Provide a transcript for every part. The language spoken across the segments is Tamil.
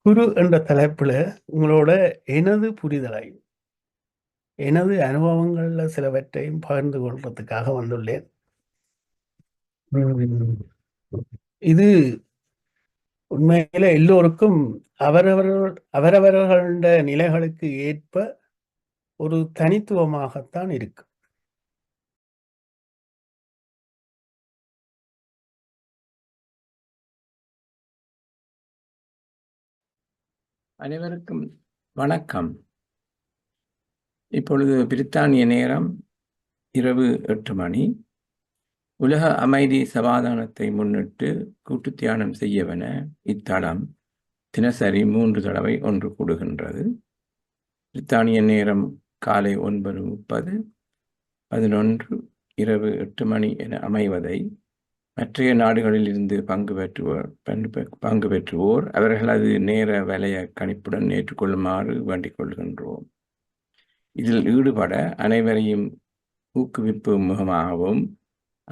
குரு என்ற தலைப்புல உங்களோட எனது புரிதலை எனது அனுபவங்கள்ல சிலவற்றையும் பகிர்ந்து கொள்றதுக்காக வந்துள்ளேன். உம், இது உண்மையில எல்லோருக்கும் அவரவர்களுடைய நிலைகளுக்கு ஏற்ப ஒரு தனித்துவமாகத்தான் இருக்கு. அனைவருக்கும் வணக்கம். இப்பொழுது பிரித்தானிய நேரம் இரவு 8 மணி. உலக அமைதி சமாதானத்தை முன்னிட்டு கூட்டு தியானம் செய்யவென இத்தளம் தினசரி 3 தடவை ஒன்று கூடுகின்றது. பிரித்தானிய நேரம் காலை 9:30, 11, இரவு 8 மணி என அமைவதை மற்றைய நாடுகளில் இருந்து பங்கு பெற்றுவோர் அவர்களது நேர வலய கணிப்புடன் ஏற்றுக்கொள்ளுமாறு வேண்டிக் கொள்கின்றோம். இதில் ஈடுபட அனைவரையும் ஊக்குவிப்பு முகமாகவும்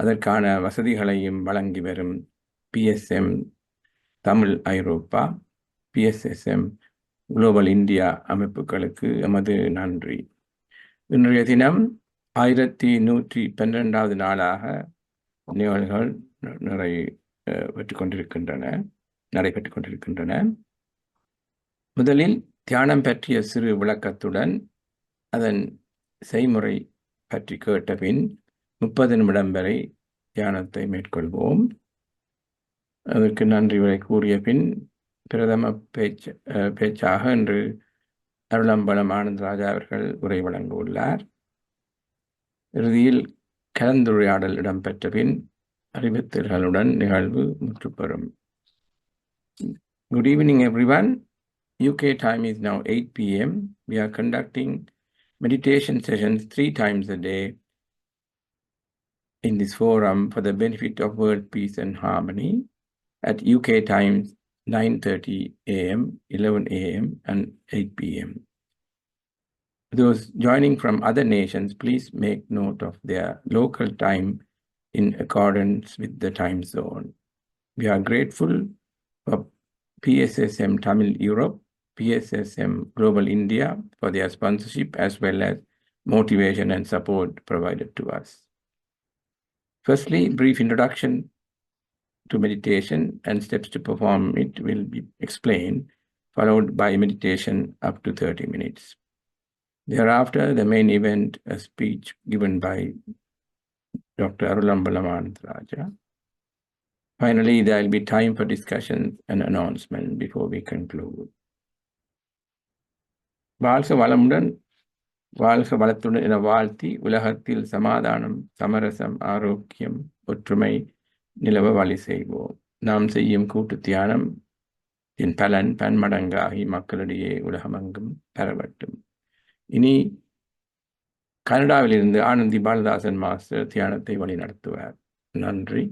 அதற்கான வசதிகளையும் வழங்கி வரும் PSM தமிழ் ஐரோப்பா, PSSM குளோபல் இந்தியா அமைப்புகளுக்கு எமது நன்றி. இன்றைய தினம் 1112வது நாளாக நிகழ்வுகள் நடைபெற்றுக் கொண்டிருக்கின்றன. முதலில் தியானம் பற்றிய சிறு விளக்கத்துடன் அதன் செய்முறை பற்றி கேட்ட பின் 30 நிமிடம் வரை தியானத்தை மேற்கொள்வோம். அதற்கு நன்றி உரை கூறிய பின் பிரதம பேச்சாக இன்று அருளம்பலம் ஆனந்தராஜா அவர்கள் உரை வழங்க உள்ளார். இறுதியில் கலந்துரையாடல் இடம்பெற்ற பின் அறிவித்தல்களுடன் நிகழ்வு முற்றுப்பெறும். Good evening everyone. UK time is now 8 p.m. We are conducting meditation sessions 3 times a day in this forum for the benefit of world peace and harmony at UK times 9:30 a.m., 11 a.m. and 8 p.m. Those joining from other nations, please make note of their local time in accordance with the time zone. We are grateful for PSSM Tamil Europe, PSSM Global India for their sponsorship as well as motivation and support provided to us. Firstly, brief introduction to meditation and steps to perform it will be explained, followed by meditation up to 30 minutes. Thereafter, the main event, a speech given by Dr. Arulambalam Anandaraja. Finally, there will be time for discussion and announcement before we conclude. வாழ்க வளமுடன், வாழ்க வளத்துடன் என வாழ்த்தி உலகத்தில் சமாதானம், சமரசம், ஆரோக்கியம், ஒற்றுமை நிலவ வழி செய்வோம். நாம் செய்யும் கூட்டு தியானம் என் பலன் பன்மடங்காகி மக்களிடையே உலகமெங்கும் பரவட்டும். இனி கனடாவிலிருந்து ஆனந்தி பாலதாசன் மாஸ்டர் தியானத்தை வழி நடத்துவார். நன்றி.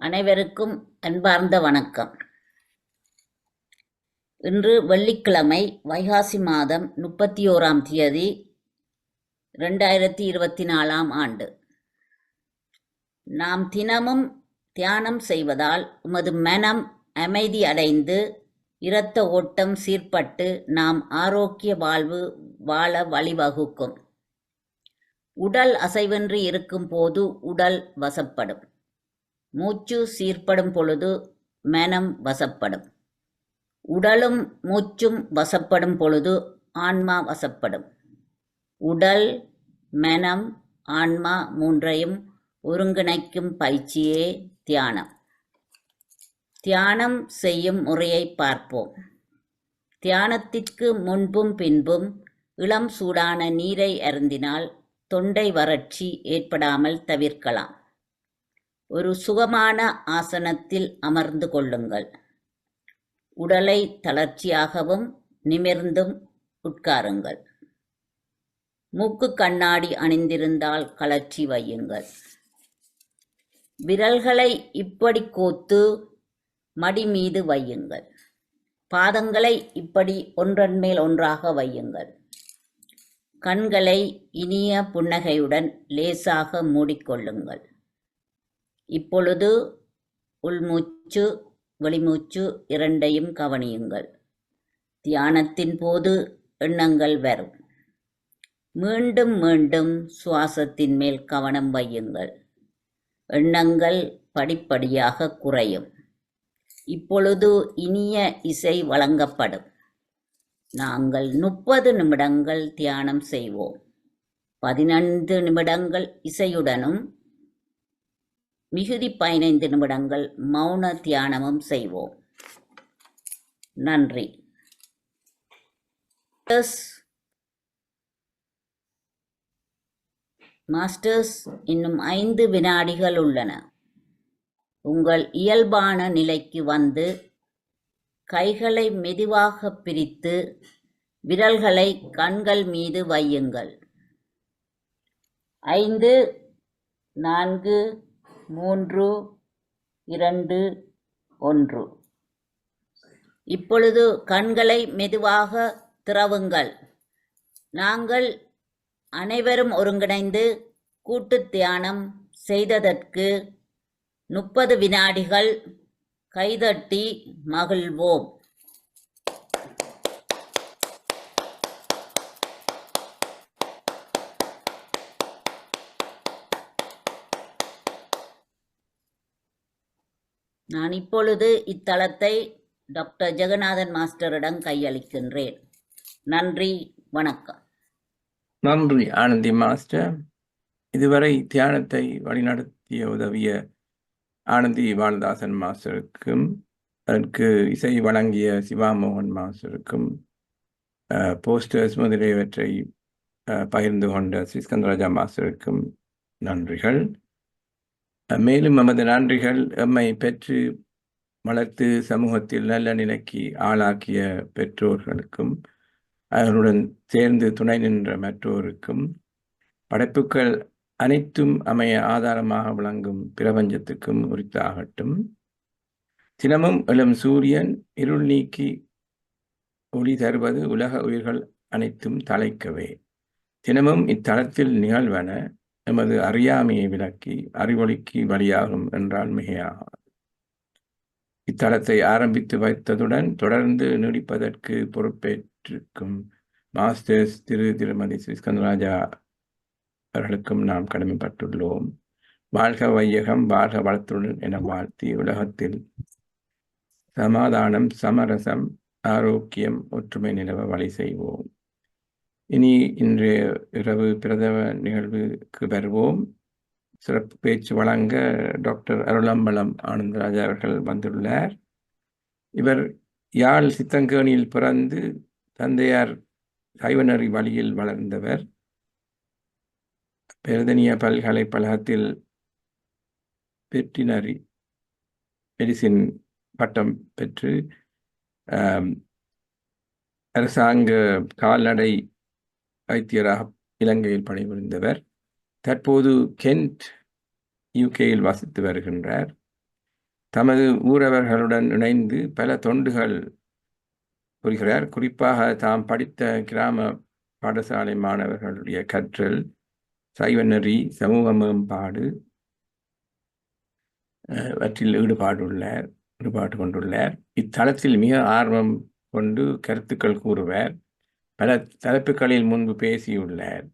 அனைவருக்கும் அன்பார்ந்த வணக்கம். இன்று வெள்ளிக்கிழமை, வைகாசி மாதம் 31ஆம் தேதி 2024ஆம் ஆண்டு. நாம் தினமும் தியானம் செய்வதால் உமது மனம் அமைதி அடைந்து இரத்த ஓட்டம் சீர்பட்டு நாம் ஆரோக்கிய வாழ்வு வாழ வழிவகுக்கும். உடல் அசைவின்றி இருக்கும் போது உடல் வசப்படும். மூச்சு சீர்படும் பொழுது மனம் வசப்படும். உடலும் மூச்சும் வசப்படும் பொழுது ஆன்மா வசப்படும். உடல், மனம், ஆன்மா மூன்றையும் ஒருங்கிணைக்கும் பயிற்சியே தியானம். தியானம் செய்யும் முறையை பார்ப்போம். தியானத்திற்கு முன்பும் பின்பும் இளம் சூடான நீரை அருந்தினால் தொண்டை வறட்சி ஏற்படாமல் தவிர்க்கலாம். ஒரு சுகமான ஆசனத்தில் அமர்ந்து கொள்ளுங்கள். உடலை தளர்ச்சியாகவும் நிமிர்ந்தும் உட்காருங்கள். மூக்கு கண்ணாடி அணிந்திருந்தால் கழற்றி வையுங்கள். விரல்களை இப்படி கோத்து மடி மீது வையுங்கள். பாதங்களை இப்படி ஒன்றன் மேல் ஒன்றாக வையுங்கள். கண்களை இனிய புன்னகையுடன் லேசாக மூடிக்கொள்ளுங்கள். இப்பொழுது உள்மூச்சு வெளிமூச்சு இரண்டையும் கவனியுங்கள். தியானத்தின் போது எண்ணங்கள் வரும். மீண்டும் மீண்டும் சுவாசத்தின் மேல் கவனம் வையுங்கள். எண்ணங்கள் படிப்படியாக குறையும். இப்பொழுது இனிய இசை வழங்கப்படும். நாங்கள் 30 நிமிடங்கள் தியானம் செய்வோம். 15 நிமிடங்கள் இசையுடனும் மிகுதி 15 நிமிடங்கள் மௌன தியானமும் செய்வோம். நன்றி. மாஸ்டர்ஸ், இன்னும் 5 வினாடிகள் உள்ளன. உங்கள் இயல்பான நிலைக்கு வந்து கைகளை மெதுவாக பிரித்து விரல்களை கண்கள் மீது வையுங்கள். 5, 4, 3, 2, 1. இப்பொழுது கண்களை மெதுவாக திறவுங்கள். நாங்கள் அனைவரும் ஒருங்கிணைந்து கூட்டு தியானம் செய்ததற்கு 30 வினாடிகள் கைதட்டி மகிழ்வோம். நான் இப்பொழுது இத்தலத்தை டாக்டர் ஜெகநாதன் மாஸ்டரிடம் கையளிக்கின்றேன். நன்றி, வணக்கம். நன்றி ஆனந்தி மாஸ்டர். இதுவரை தியானத்தை வழிநடத்திய உதவிய ஆனந்தி பாலதாசன் மாஸ்டருக்கும், அதற்கு இசை வழங்கிய சிவாமோகன் மாஸ்டருக்கும், போஸ்டர்ஸ் முதலியவற்றை பகிர்ந்து கொண்ட ஸ்ரீஸ்கந்தராஜா மாஸ்டருக்கும் நன்றிகள். மேலும் நமது நன்றிகள் எம்மை பெற்று வளர்த்து சமூகத்தில் நல்ல நிலைக்கு ஆளாக்கிய பெற்றோர்களுக்கும், அவர்களுடன் சேர்ந்து துணை நின்ற மற்றோருக்கும், படைப்புகள் அனைத்தும் அமைய ஆதாரமாக விளங்கும் பிரபஞ்சத்துக்கும் உரித்தாகட்டும். தினமும் எழும் சூரியன் இருள் நீக்கி ஒளி தருவது உலக உயிர்கள் அனைத்தும் தலைக்கவே. தினமும் இத்தலத்தில் நிகழ்வன எமது அறியாமையை விளக்கி அறிவொளிக்கு வழியாகும் என்றால் மிகையாகாது. இத்தலத்தை ஆரம்பித்து வைத்ததுடன் தொடர்ந்து நீடிப்பதற்கு பொறுப்பேற்றிருக்கும் மாஸ்டர்ஸ் திருமதி ஸ்ரீஸ்கந்தராஜா அவர்களுக்கும் நாம் கடமைப்பட்டுள்ளோம். வாழ்க வையகம், வாழ்க வளத்துடன் என வாழ்த்தி உலகத்தில் சமாதானம், சமரசம், ஆரோக்கியம், ஒற்றுமை நிலவ வழி செய்வோம். இனி இன்றைய இரவு பிரதம நிகழ்வுக்கு வருவோம். சிறப்பு பேச்சு வழங்க டாக்டர் அருளம்பலம் ஆனந்தராஜா அவர்கள் வந்துள்ளார். இவர் யாழ் சித்தங்கேணியில் பிறந்து தந்தையார் சைவநெறி வழியில் வளர்ந்தவர். பெர்தனிய பல்கலைக்கழகத்தில் வெற்றினரி மெடிசின் பட்டம் பெற்று அரசாங்க கால்நடை வைத்தியராக இலங்கையில் பணிபுரிந்தவர். தற்போது கென்ட் யூகேயில் வசித்து வருகின்றார். தமது ஊரவர்களுடன் இணைந்து பல தொண்டுகள் புரிகிறார். குறிப்பாக தாம் படித்த கிராம பாடசாலை மாணவர்களுடைய கற்றல், சைவநெறி, சமூக மேம்பாடு அவற்றில் ஈடுபாடு கொண்டுள்ளார். இத்தலத்தில் மிக ஆர்வம் கொண்டு கருத்துக்கள் கூறுவார். பல தலைப்புகளில் முன்பு பேசியுள்ளார்.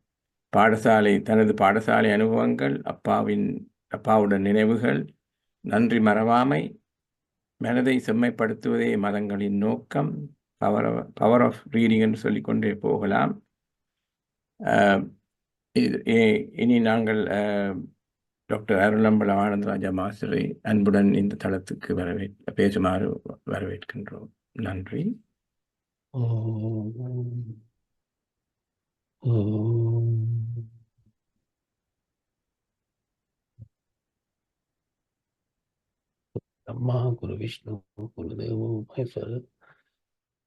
தனது பாடசாலை அனுபவங்கள், அப்பாவுடன் நினைவுகள், நன்றி மறவாமை, மனதை செம்மைப்படுத்துவதே மதங்களின் நோக்கம், பவர் ஆஃப் ரீடிங் என்று சொல்லிக்கொண்டே போகலாம். இனி நாங்கள் டாக்டர் அருளம்பலம் ஆனந்தராஜா மாஸ்டரை அன்புடன் இந்த தளத்துக்கு பேசுமாறு வரவேற்கின்றோம். நன்றி. அம்மா குரு விஷ்ணு குரு தேவோ மகேஸ்வர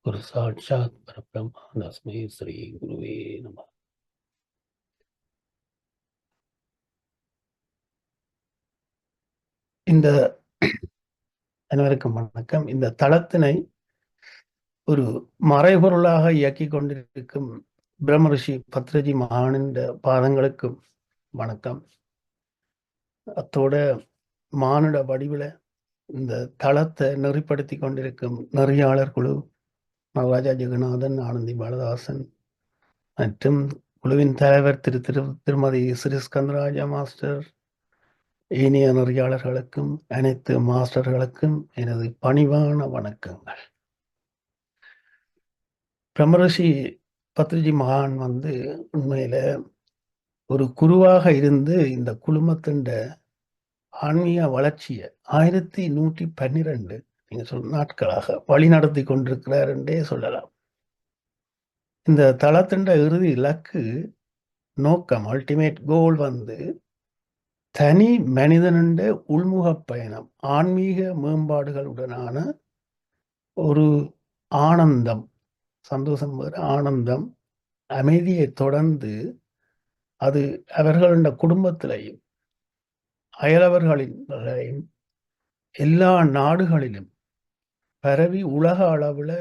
குரு சாட்சாத் பரபிரம்மா தஸ்மை ஸ்ரீ குருவே நமः. இந்த அனைவருக்கும் வணக்கம். இந்த தளத்தினை ஒரு மறைபொருளாக இயக்கிக் கொண்டிருக்கும் பிரம்மரிஷி பத்ரஜி மகானின் பாதங்களுக்கும் வணக்கம். அத்தோட மானுட வடிவில் இந்த தளத்தை நெறிப்படுத்தி கொண்டிருக்கும் நெறியாளர் குழு நடராஜா ஜெகநாதன், ஆனந்தி பாலதாசன் மற்றும் குழுவின் தலைவர் திருமதி ஸ்ரீ ஸ்கந்தராஜா மாஸ்டர், ஏனைய நெறியாளர்களுக்கும் அனைத்து மாஸ்டர்களுக்கும் எனது பணிவான வணக்கங்கள். பிரம்மரிஷி பத்ரஜி மகான் உண்மையில ஒரு குருவாக இருந்து இந்த குழுமத்தின் ஆன்மீக வளர்ச்சியை 1112 நீங்க சொல்ல நாட்களாக வழி நடத்தி கொண்டிருக்கிறார் என்றே சொல்லலாம். இந்த தளத்தின் இறுதி இலக்கு நோக்கம், அல்டிமேட் கோல் தனி மனிதனுடைய உள்முக பயணம், ஆன்மீக மேம்பாடுகளுடனான ஒரு ஆனந்தம், சந்தோஷம், ஆனந்தம், அமைதியை தொடர்ந்து அது அவர்களுடைய குடும்பத்திலையும் அயலவர்களின் எல்லா நாடுகளிலும் பரவி உலக அளவில்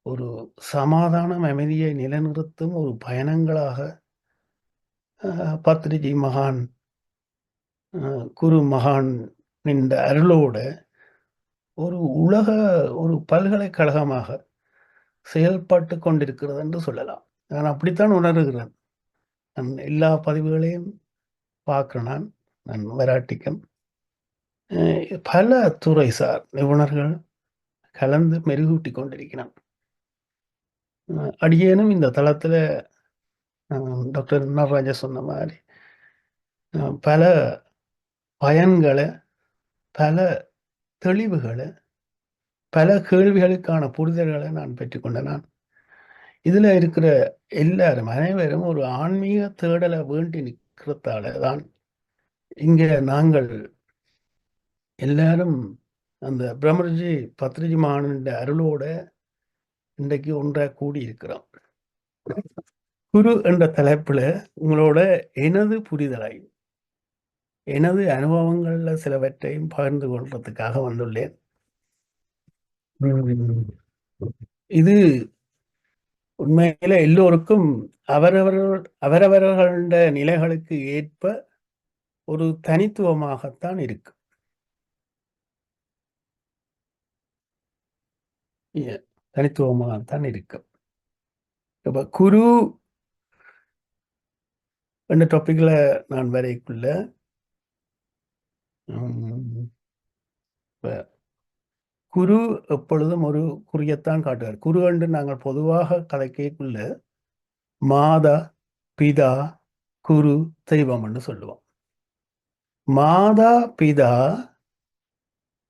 ஒரு சமாதானம், அமைதியை நிலைநிறுத்தும் ஒரு பயணங்களாக பத்ரிஜி மகான், குரு மகான் இந்த அருளோட ஒரு பல்கலைக்கழகமாக செயல்பட்டு கொண்டிருக்கிறது என்று சொல்லலாம். நான் அப்படித்தான் உணர்கிறேன். நான் எல்லா பதிவுகளையும் பார்க்கிறேன். நான் வராட்டிக்கம் பல துறைசார் நிபுணர்கள் கலந்து மெருகூட்டி கொண்டிருக்கிறான். அடியேனும் இந்த தளத்தில் டாக்டர் நடராஜா சொன்ன மாதிரி பல பயன்களை, பல தெளிவுகளை, பல கேள்விகளுக்கான புரிதல்களை நான் பெற்றுக்கொண்டேன். நான் இதில் இருக்கிற எல்லாரும், அனைவரும் ஒரு ஆன்மீக தேடலை வேண்டி நிற்கிறதால தான் இங்கே நாங்கள் எல்லாரும் அந்த பிரம்மரிஷி பத்ரிஜி மகானின் அருளோட இன்றைக்கு ஒன்றாக கூடியிருக்கிறோம். குரு என்ற தலைப்பில் உங்களோட எனது புரிதலை, எனது அனுபவங்கள்ல சிலவற்றையும் பகிர்ந்து கொள்றதுக்காக வந்துள்ளேன். இது உண்மையில எல்லோருக்கும் அவரவர்களுடைய நிலைகளுக்கு ஏற்ப ஒரு தனித்துவமாகத்தான் இருக்கு. தனித்துவமாகத்தான் இருக்கு. இப்ப குரு என்ற டாபிக்ல நான் வரைக்குள்ள குரு எப்பொழுதும் ஒரு குறியத்தான் காட்டுவார். குரு என்று நாங்கள் பொதுவாக கதைக்குள்ள மாதா, பிதா, குரு, தெய்வம் என்று சொல்லுவோம். மாதா பிதா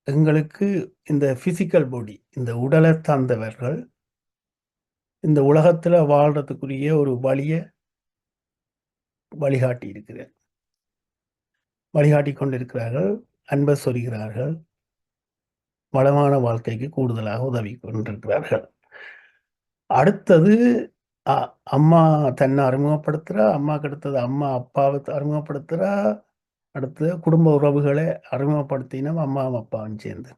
எங்களுக்கு இந்த பிசிக்கல் பாடி, இந்த உடலை தந்தவர்கள், இந்த உலகத்துல வாழ்றதுக்குரிய ஒரு வழிகாட்டி இருக்கிறார், வழிகாட்டி கொண்டிருக்கிறார்கள், அன்பை சொல்கிறார்கள், வளமான வாழ்க்கைக்கு கூடுதலாக உதவி கொண்டிருக்கிறார்கள். அடுத்தது அம்மா தன்னை அறிமுகப்படுத்துறா, அம்மாக்கு அடுத்தது அம்மா அப்பாவை அறிமுகப்படுத்துறா, அடுத்து குடும்ப உறவுகளை அறிமுகப்படுத்தினோம் அம்மாவும் அப்பாவும் சேர்ந்து.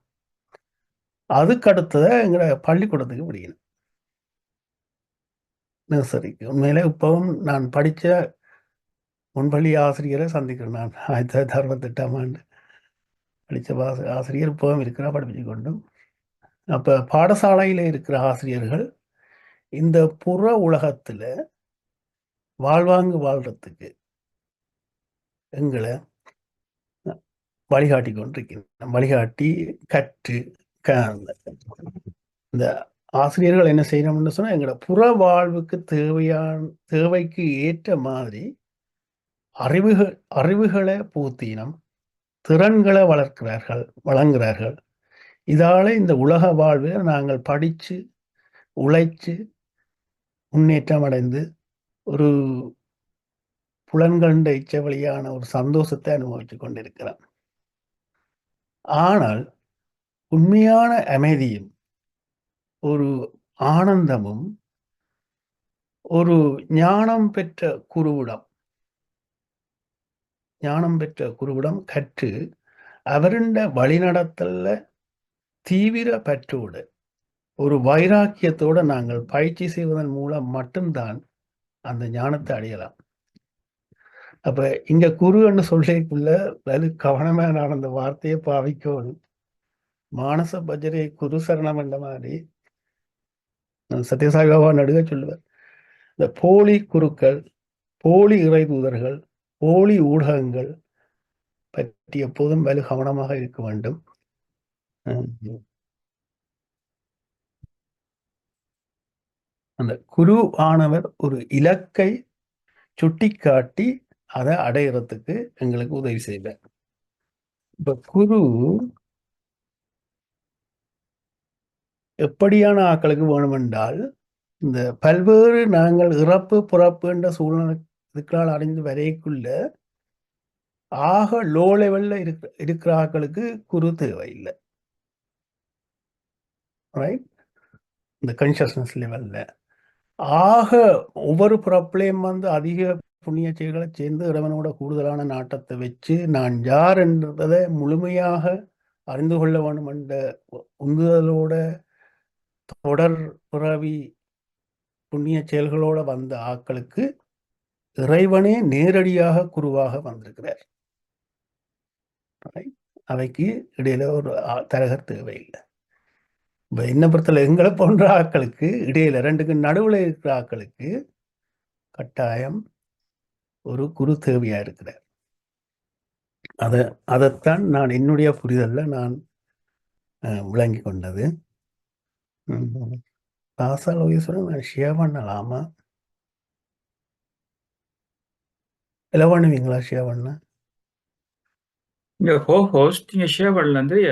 அதுக்கு அடுத்ததை எங்களை பள்ளிக்கூடத்துக்கு விடணும், நர்சரிக்கு. உண்மையிலே இப்பவும் நான் படித்த முன்பள்ளி ஆசிரியரை சந்திக்கிறேன். நான் 1968ஆம் ஆண்டு படித்த ஆசிரியர் இப்பவும் இருக்கிறா, படிப்பிச்சு கொண்டும். அப்போ பாடசாலையில் இருக்கிற ஆசிரியர்கள் இந்த புற உலகத்துல வாழ்றதுக்கு எங்களை வழிகாட்டி கொண்டிருக்கிறேன். வழிகாட்டி கற்று இந்த ஆசிரியர்கள் என்ன செய்யணும்னு சொன்னா, எங்களோட புற வாழ்வுக்கு தேவைக்கு ஏற்ற மாதிரி அறிவுகளை பூத்தினம், திறன்களை வழங்குகிறார்கள். இதால இந்த உலக வாழ்வில் நாங்கள் படிச்சு உழைச்சு முன்னேற்றம் அடைந்து ஒரு புலன்கண்ட இச்ச வழியான ஒரு சந்தோஷத்தை அனுபவித்துக் கொண்டிருக்கிறோம். ஆனால் உண்மையான அமைதியும் ஒரு ஆனந்தமும் ஒரு ஞானம் பெற்ற குருவிடம் கற்று அவருண்ட வழிநடத்தல்ல தீவிர பற்றோடு ஒரு வைராக்கியத்தோடு நாங்கள் பயிற்சி செய்வதன் மூலம் மட்டும்தான் அந்த ஞானத்தை அடையலாம். அப்ப இங்க குருன்னு சொல்லிக்குள்ள வெகு கவனமா நான் அந்த வார்த்தையை பாவிக்கணும். மானச பஜரே குரு சரணம் என்ற மாதிரி சத்யசாய் பாபா நடுக சொல்லுவார். இந்த போலி குருக்கள், போலி இறை தூதர்கள், போலி ஊடகங்கள் பற்றி எப்போதும் வெகு கவனமாக இருக்க வேண்டும். அந்த குரு ஆனவர் ஒரு இலக்கை சுட்டிக்காட்டி அதை அடையிறதுக்கு எங்களுக்கு உதவி செய்வார். இப்ப குரு எப்படியான ஆக்களுக்கு வேணுமென்றால், இந்த பல்வேறு நாங்கள் இறப்பு பிறப்பு என்ற சூழ்நிலைக்கால் அடைந்து வரைக்குள்ள ஆக லோ லெவல்ல இருக்கிற ஆக்களுக்கு குரு தேவையில்லை. ரைட்? இந்த கான்சியஸ்னஸ் லெவல்ல ஆக ஒவ்வொரு பிறப்பிலையும் அதிக புண்ணிய செயல்களை சேர்ந்து இறைவனோட கூடுதலான நாட்டத்தை வச்சு நான் யார் என்றதை முழுமையாக அறிந்து கொள்ள வேண்டும் என்ற உந்துதலோட தொடர் பிறவி புண்ணிய செயல்களோட வந்த ஆக்களுக்கு இறைவனே நேரடியாக குருவாக வந்திருக்கிறார். அவைக்கு இடையில ஒரு தரகர் தேவையில்லை. என்ன பொறுத்தல எங்களை போன்ற ஆக்களுக்கு இடையில ரெண்டுக்கு நடுவில் இருக்கிற ஆக்களுக்கு கட்டாயம் ஒரு குரு தேவையா இருக்கிறார். அதைத்தான் நான் என்னுடைய புரிதல்ல நான் விளங்கி கொண்டது. தாசாலோகேஸ்வரன் நான் ஷேர் பண்ணலாமா? இல்லை பண்ணுவீங்களா ஷேர் பண்ண? இந்த ஹோஸ்ட் நீங்க ஷேர் பண்ணல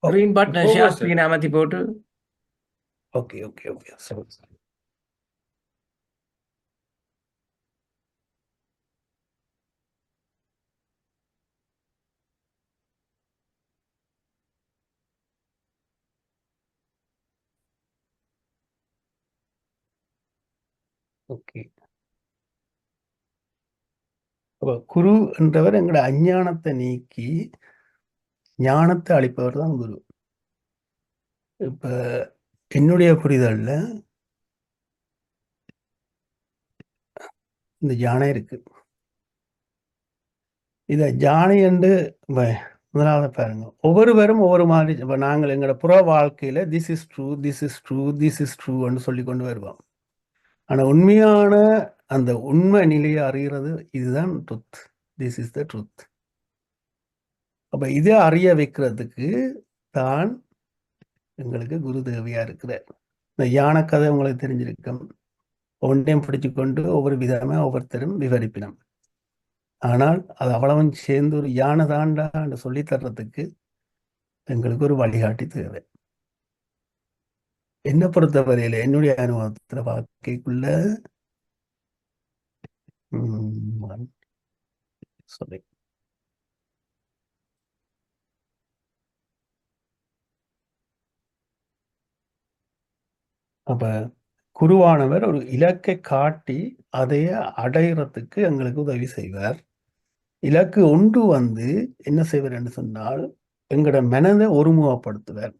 green button share screen அமர்த்தி போட்டு ஓகே ஓகே ஓகே சரி. ஓகே. குரு என்றவர் எங்களோட அஞ்ஞானத்தை நீக்கி ஞானத்தை அளிப்பவர் தான் குரு. இப்ப என்னுடைய புரிதல்ல இந்த யானை இருக்கு. இத யானை என்று முதலாவது பாருங்க, ஒவ்வொருவரும் ஒவ்வொரு மாதிரி. இப்ப நாங்கள் எங்களோட புற வாழ்க்கையில this is true, this is true, this is ட்ரூன்னு சொல்லி கொண்டு வருவோம். ஆனா உண்மையான அந்த உண்மை நிலையை அறிகிறது இதுதான் truth. This is the truth. அப்ப இதை அறிய வைக்கிறதுக்கு தான் எங்களுக்கு குரு தேவையா இருக்கிறார். இந்த யானை கதை உங்களுக்கு தெரிஞ்சிருக்கும். ஒன்றையும் பிடிச்சு கொண்டு ஒவ்வொரு விதமா ஒவ்வொருத்தரும் விவரிப்பினம். ஆனால் அது அவ்வளவும் சேர்ந்து ஒரு யானை தாண்டான்னு சொல்லி தர்றதுக்கு எங்களுக்கு ஒரு வழிகாட்டி தேவை. என்ன பொறுத்தவரையில என்னுடைய அனுபவத்துல வாழ்க்கைக்குள்ள சொல்லி அப்ப குருவானவர் ஒரு இலக்கை காட்டி அதைய அடைகிறதுக்கு எங்களுக்கு உதவி செய்வார். இலக்கு ஒன்று என்ன செய்வார் என்று சொன்னால், எங்களோட மனதை ஒருமுகப்படுத்துவார்.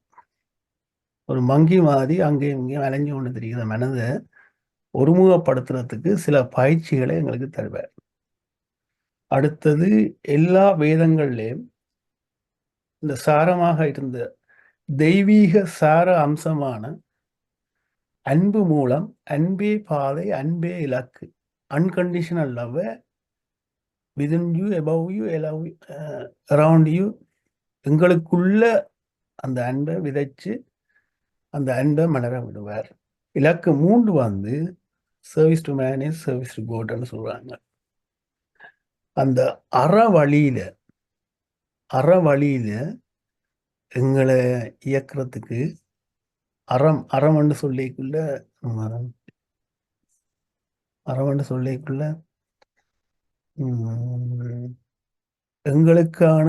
ஒரு மங்கி மாதிரி அங்கேயும் இங்கேயும் அலைஞ்சு கொண்டு தெரிகிற மனதை ஒருமுகப்படுத்துறதுக்கு சில பயிற்சிகளை எங்களுக்கு தருவார். அடுத்தது எல்லா வேதங்கள்லையும் இந்த சாரமாக இருந்த தெய்வீக சார அம்சமான அன்பு மூலம் அன்பே பாதை, அன்பே இலக்கு, unconditional love within you, above you, around you, எங்களுக்குள்ள அந்த அன்பை விதைச்சு அந்த அன்பை மலர விடுவார். இலக்கு 3 service to man is service to கோட்னு சொல்றாங்க. அந்த அறவழியில எங்களை இயக்கிறதுக்கு அறம்னு சொல்லிக்குள்ள எங்களுக்கான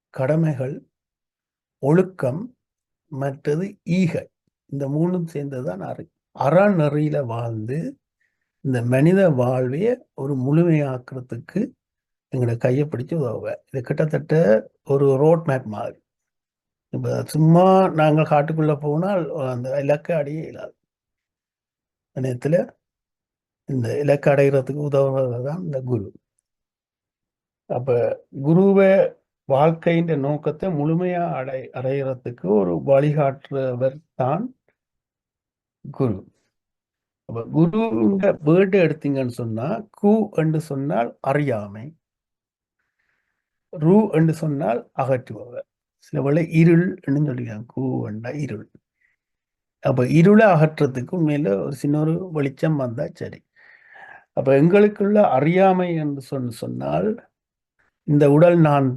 கடமைகள், ஒழுக்கம், மற்றது ஈகை, இந்த 3 சேர்ந்ததுதான் அறநெறியில வாழ்ந்து இந்த மனித வாழ்வைய ஒரு முழுமையாக்குறதுக்கு எங்களை கையை பிடிச்சு உதவுவேன். இது கிட்டத்தட்ட ஒரு ரோட் மேப் மாதிரி. இப்ப சும்மா நாங்கள் காட்டுக்குள்ள போனால் அந்த இலக்கை அடைய இயலாது. நேரத்துல இந்த இலக்கை அடைகிறதுக்கு உதவுறது தான் இந்த குரு. அப்ப குருவை வாழ்க்கையின் நோக்கத்தை முழுமையா அடைகிறதுக்கு ஒரு வழிகாட்டுறவர் தான் குரு. அப்ப குருங்க வேர்டு எடுத்தீங்கன்னு சொன்னா, கு என்று சொன்னால் அறியாமை, ரு என்று சொன்னால் அகற்றுபவர். சில வேளை இருள் என்று சொல்லிக்கிறாங்க. கு என்றா இருள். அப்ப இருளை அகற்றத்துக்கு உண்மையில ஒரு சின்ன ஒரு வெளிச்சம் வந்தா சரி. அப்ப எங்களுக்குள்ள அறியாமை என்று சொன்னால், இந்த உடல் நான்,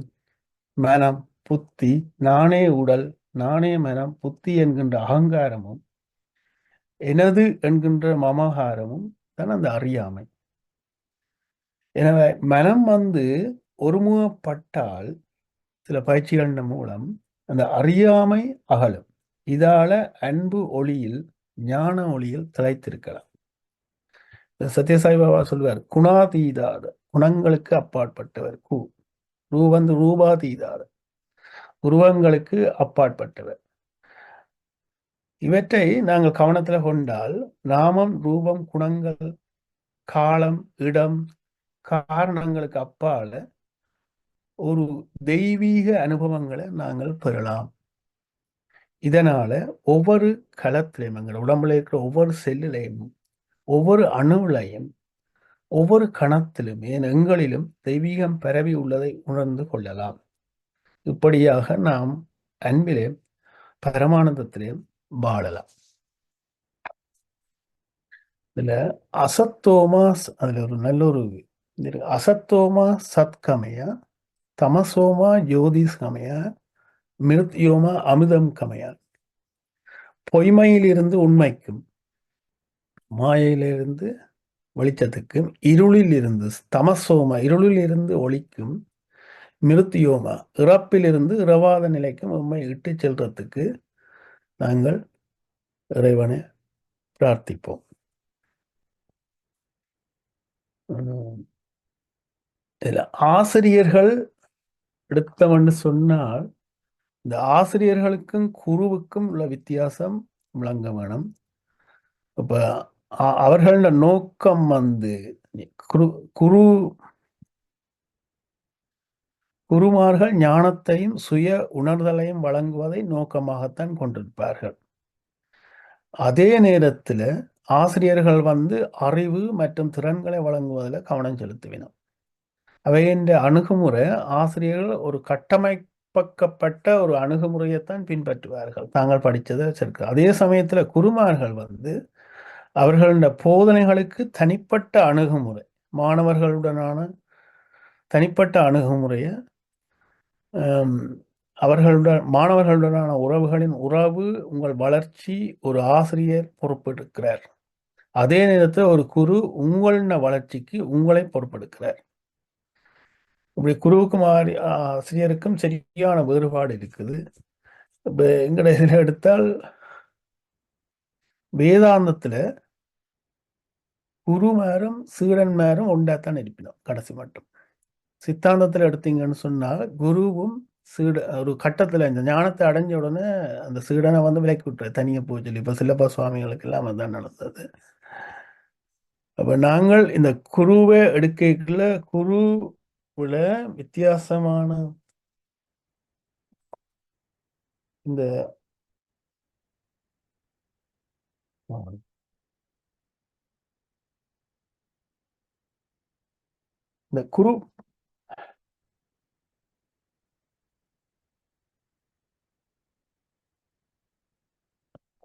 மனம், புத்தி, நானே உடல், நானே மனம், புத்தி என்கின்ற அகங்காரமும் எனது என்கின்ற மமகாரமும் தான் அந்த அறியாமை. எனவே மனம் ஒருமுகப்பட்டால் சில பயிற்சிகளின் மூலம் அந்த அறியாமை அகலும். இதால அன்பு ஒளியில், ஞான ஒளியில் திளைத்திருக்கலாம். சத்யசாய் பாபா சொல்வார், குணாதீதாத, குணங்களுக்கு அப்பாற்பட்டவர். ரூ ரூபாதீதாத, உருவங்களுக்கு அப்பாற்பட்டவர். இவற்றை நாங்கள் கவனத்துல கொண்டால் நாமம், ரூபம், குணங்கள், காலம், இடம், காரணங்களுக்கு அப்பால ஒரு தெய்வீக அனுபவங்களை நாங்கள் பெறலாம். இதனால ஒவ்வொரு களத்திலையும், எங்கள் உடம்புல இருக்கிற ஒவ்வொரு செல்லிலையும், ஒவ்வொரு அணுவிலையும், ஒவ்வொரு கணத்திலும், எங்களிலும் தெய்வீகம் பரவி உள்ளதை உணர்ந்து கொள்ளலாம். இப்படியாக நாம் அன்பிலே, பரமானந்தத்திலேயும் வாழலாம். இதுல அசத்தோமா, அதுல ஒரு நல்ல ஒரு அசத்தோமா சத்கமயா, தமசோமா ஜோதிஸ்கமயா, மிருத்யோமா அமிர்தம் கமயா. பொய்மையிலிருந்து உண்மைக்கும், மாயையிலிருந்து வெளிச்சத்துக்கும், இருளில் இருந்து தமசோமா, இருளில் இருந்து ஒளிக்கும், மிருத்யோமா இறப்பிலிருந்து இரவாத நிலைக்கும் உண்மை இட்டு செல்றதுக்கு நாங்கள் இறைவனை பிரார்த்திப்போம். இதுல ஆசிரியர்கள் எடுத்தவன்னு சொன்னால், இந்த ஆசிரியர்களுக்கும் குருவுக்கும் உள்ள வித்தியாசம் விளங்க வேணும். இப்ப அவர்களோட நோக்கம் குருமார்கள் ஞானத்தையும் சுய உணர்தலையும் வழங்குவதை நோக்கமாகத்தான் கொண்டிருப்பார்கள். அதே நேரத்துல ஆசிரியர்கள் அறிவு மற்றும் திறன்களை வழங்குவதில் கவனம் செலுத்துவினோம். அவையின் அணுகுமுறை, ஆசிரியர்கள் ஒரு கட்டமைக்கப்பட்ட ஒரு அணுகுமுறையைத்தான் பின்பற்றுவார்கள், தாங்கள் படித்ததை வச்சிருக்கு. அதே சமயத்துல குருமார்கள் அவர்களோட போதனைகளுக்கு தனிப்பட்ட அணுகுமுறை, மாணவர்களுடனான தனிப்பட்ட அணுகுமுறையை, மாணவர்களுடனான உறவுகளின் உறவு, உங்கள் வளர்ச்சி ஒரு ஆசிரியர் பொறுப்பெடுக்கிறார். அதே நேரத்தில் ஒரு குரு உங்கள வளர்ச்சிக்கு உங்களை பொறுப்பெடுக்கிறார். இப்படி குருவுக்கும் ஆசிரியருக்கும் சரியான வேறுபாடு இருக்குது. இப்ப எங்கட இதில் எடுத்தால் வேதாந்தத்துல குருமாரும் சீடன்மாரும் ஒன்றாத்தான் இருப்பினோம் கடைசி மட்டும். சித்தாந்தத்துல எடுத்தீங்கன்னு சொன்னால் குருவும் ஒரு கட்டத்துல இந்த ஞானத்தை அடைஞ்ச உடனே அந்த சீடனை விலக்கி விட்டுற, தனியா போய் சொல்லி. இப்ப சிலப்பா சுவாமிகளுக்கு எல்லாம் அதுதான் நடந்தது. அப்ப நாங்கள் இந்த குருவை எடுக்கல, குருவுல வித்தியாசமான இந்த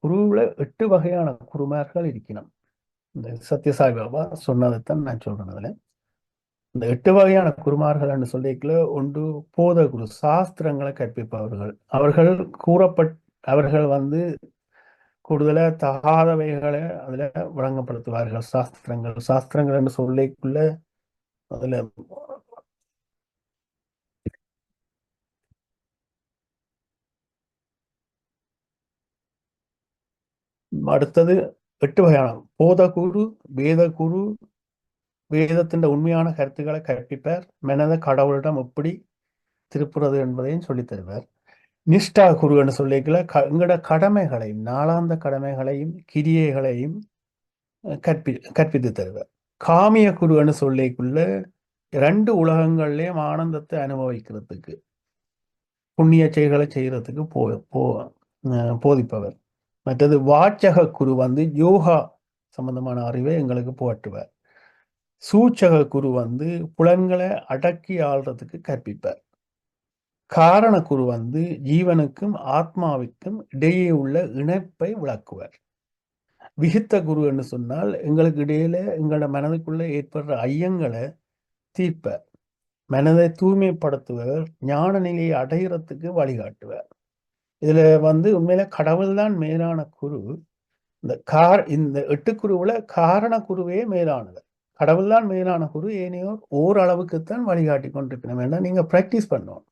குருவுல 8 வகையான குருமார்கள் இருக்கணும். இந்த சத்யசாய் பாபா சொன்னதைத்தான் நான் சொல்றேன். அதுல இந்த 8 வகையான குருமார்கள் சொல்லிக்கல, ஒன்று போத குரு, சாஸ்திரங்களை கற்பிப்பவர்கள். அவர்கள் கூடுதலா தகாதவைகளை அதுல வழங்கப்படுத்துவார்கள். சாஸ்திரங்கள் என்று சொல்லிக்குள்ள அதுல அடுத்தது 8 வகையான போதகுரு, வேதகுரு, வேதத்தின் உண்மையான கருத்துக்களை கற்பிப்பார். மனதை கடவுளிடம் எப்படி திருப்புறது என்பதையும் சொல்லித் தருவார். நிஷ்டா குருன்னு சொல்லிக்கல எங்களோட கடமைகளையும் நாளாந்த கடமைகளையும் கிரியைகளையும் கற்பித்து தருவார். காமிய குருன்னு சொல்லிக்குள்ள 2 உலகங்கள்லயும் ஆனந்தத்தை அனுபவிக்கிறதுக்கு புண்ணிய செயல்களை செய்யறதுக்கு போதிப்பவர். மற்றது வாச்சக குரு வந்து யோகா சம்பந்தமான அறிவை எங்களுக்கு புகட்டுவார். சூச்சக குரு வந்து புலன்களை அடக்கி ஆள்றதுக்கு கற்பிப்பார். காரண குரு வந்து ஜீவனுக்கும் ஆத்மாவுக்கும் இடையே உள்ள இணைப்பை விளக்குவார். விகித்த குரு என்று சொன்னால் எங்களுக்கு இடையில எங்களோட மனதுக்குள்ள ஏற்படுற ஐயங்களை தீர்ப்பார். மனதை தூய்மைப்படுத்துவர். ஞான நிலையை அடைகிறதுக்கு வழிகாட்டுவார். இதுல வந்து உண்மையில கடவுள் தான் மேலான குரு. இந்த 8 குருவுல காரண குருவே மேலானது. கடவுள் தான் மேலான குரு. ஏனையோர் ஓரளவுக்குத்தான் வழிகாட்டி கொண்டிருக்கணும். வேண்டாம், நீங்க பிராக்டிஸ் பண்ணணும்.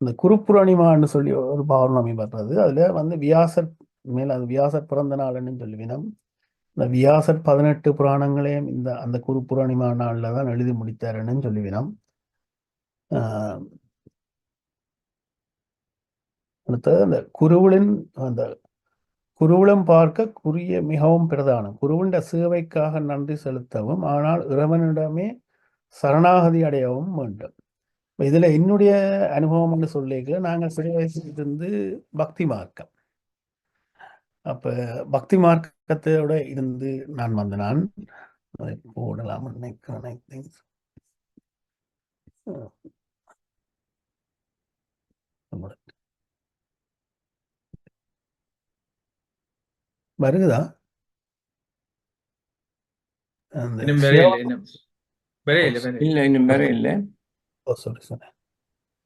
இந்த குருப்புரணிமான்னு சொல்லி ஒரு பௌர்ணமி வர்றது. அதுல வந்து வியாசர் மேல அது வியாசர் பிறந்த நாள்னு சொல்லுவினம். இந்த வியாசர் 18 புராணங்களையும் அந்த குருப்புரணிமா நாள்ல தான் எழுதி முடித்தாருன்னு சொல்லுவினம். அடுத்தது அந்த குருவிடம் பார்க்க குறிய மிகவும் பிரதானம். குருவின் சேவைக்காக நன்றி செலுத்தவும் ஆனால் இறைவனிடமே சரணாகதி அடையவும் வேண்டும். இதுல என்னுடைய அனுபவம் என்று சொல்லிக்கல, நாங்கள் சிறு வயசிலிருந்து பக்தி மார்க்கம். அப்ப பக்தி மார்க்கத்தோட இருந்து நான் வந்த நான் போடலாம் நினைக்கிறேன். வருகுதா? இல்ல இன்னும் வேற இல்லை.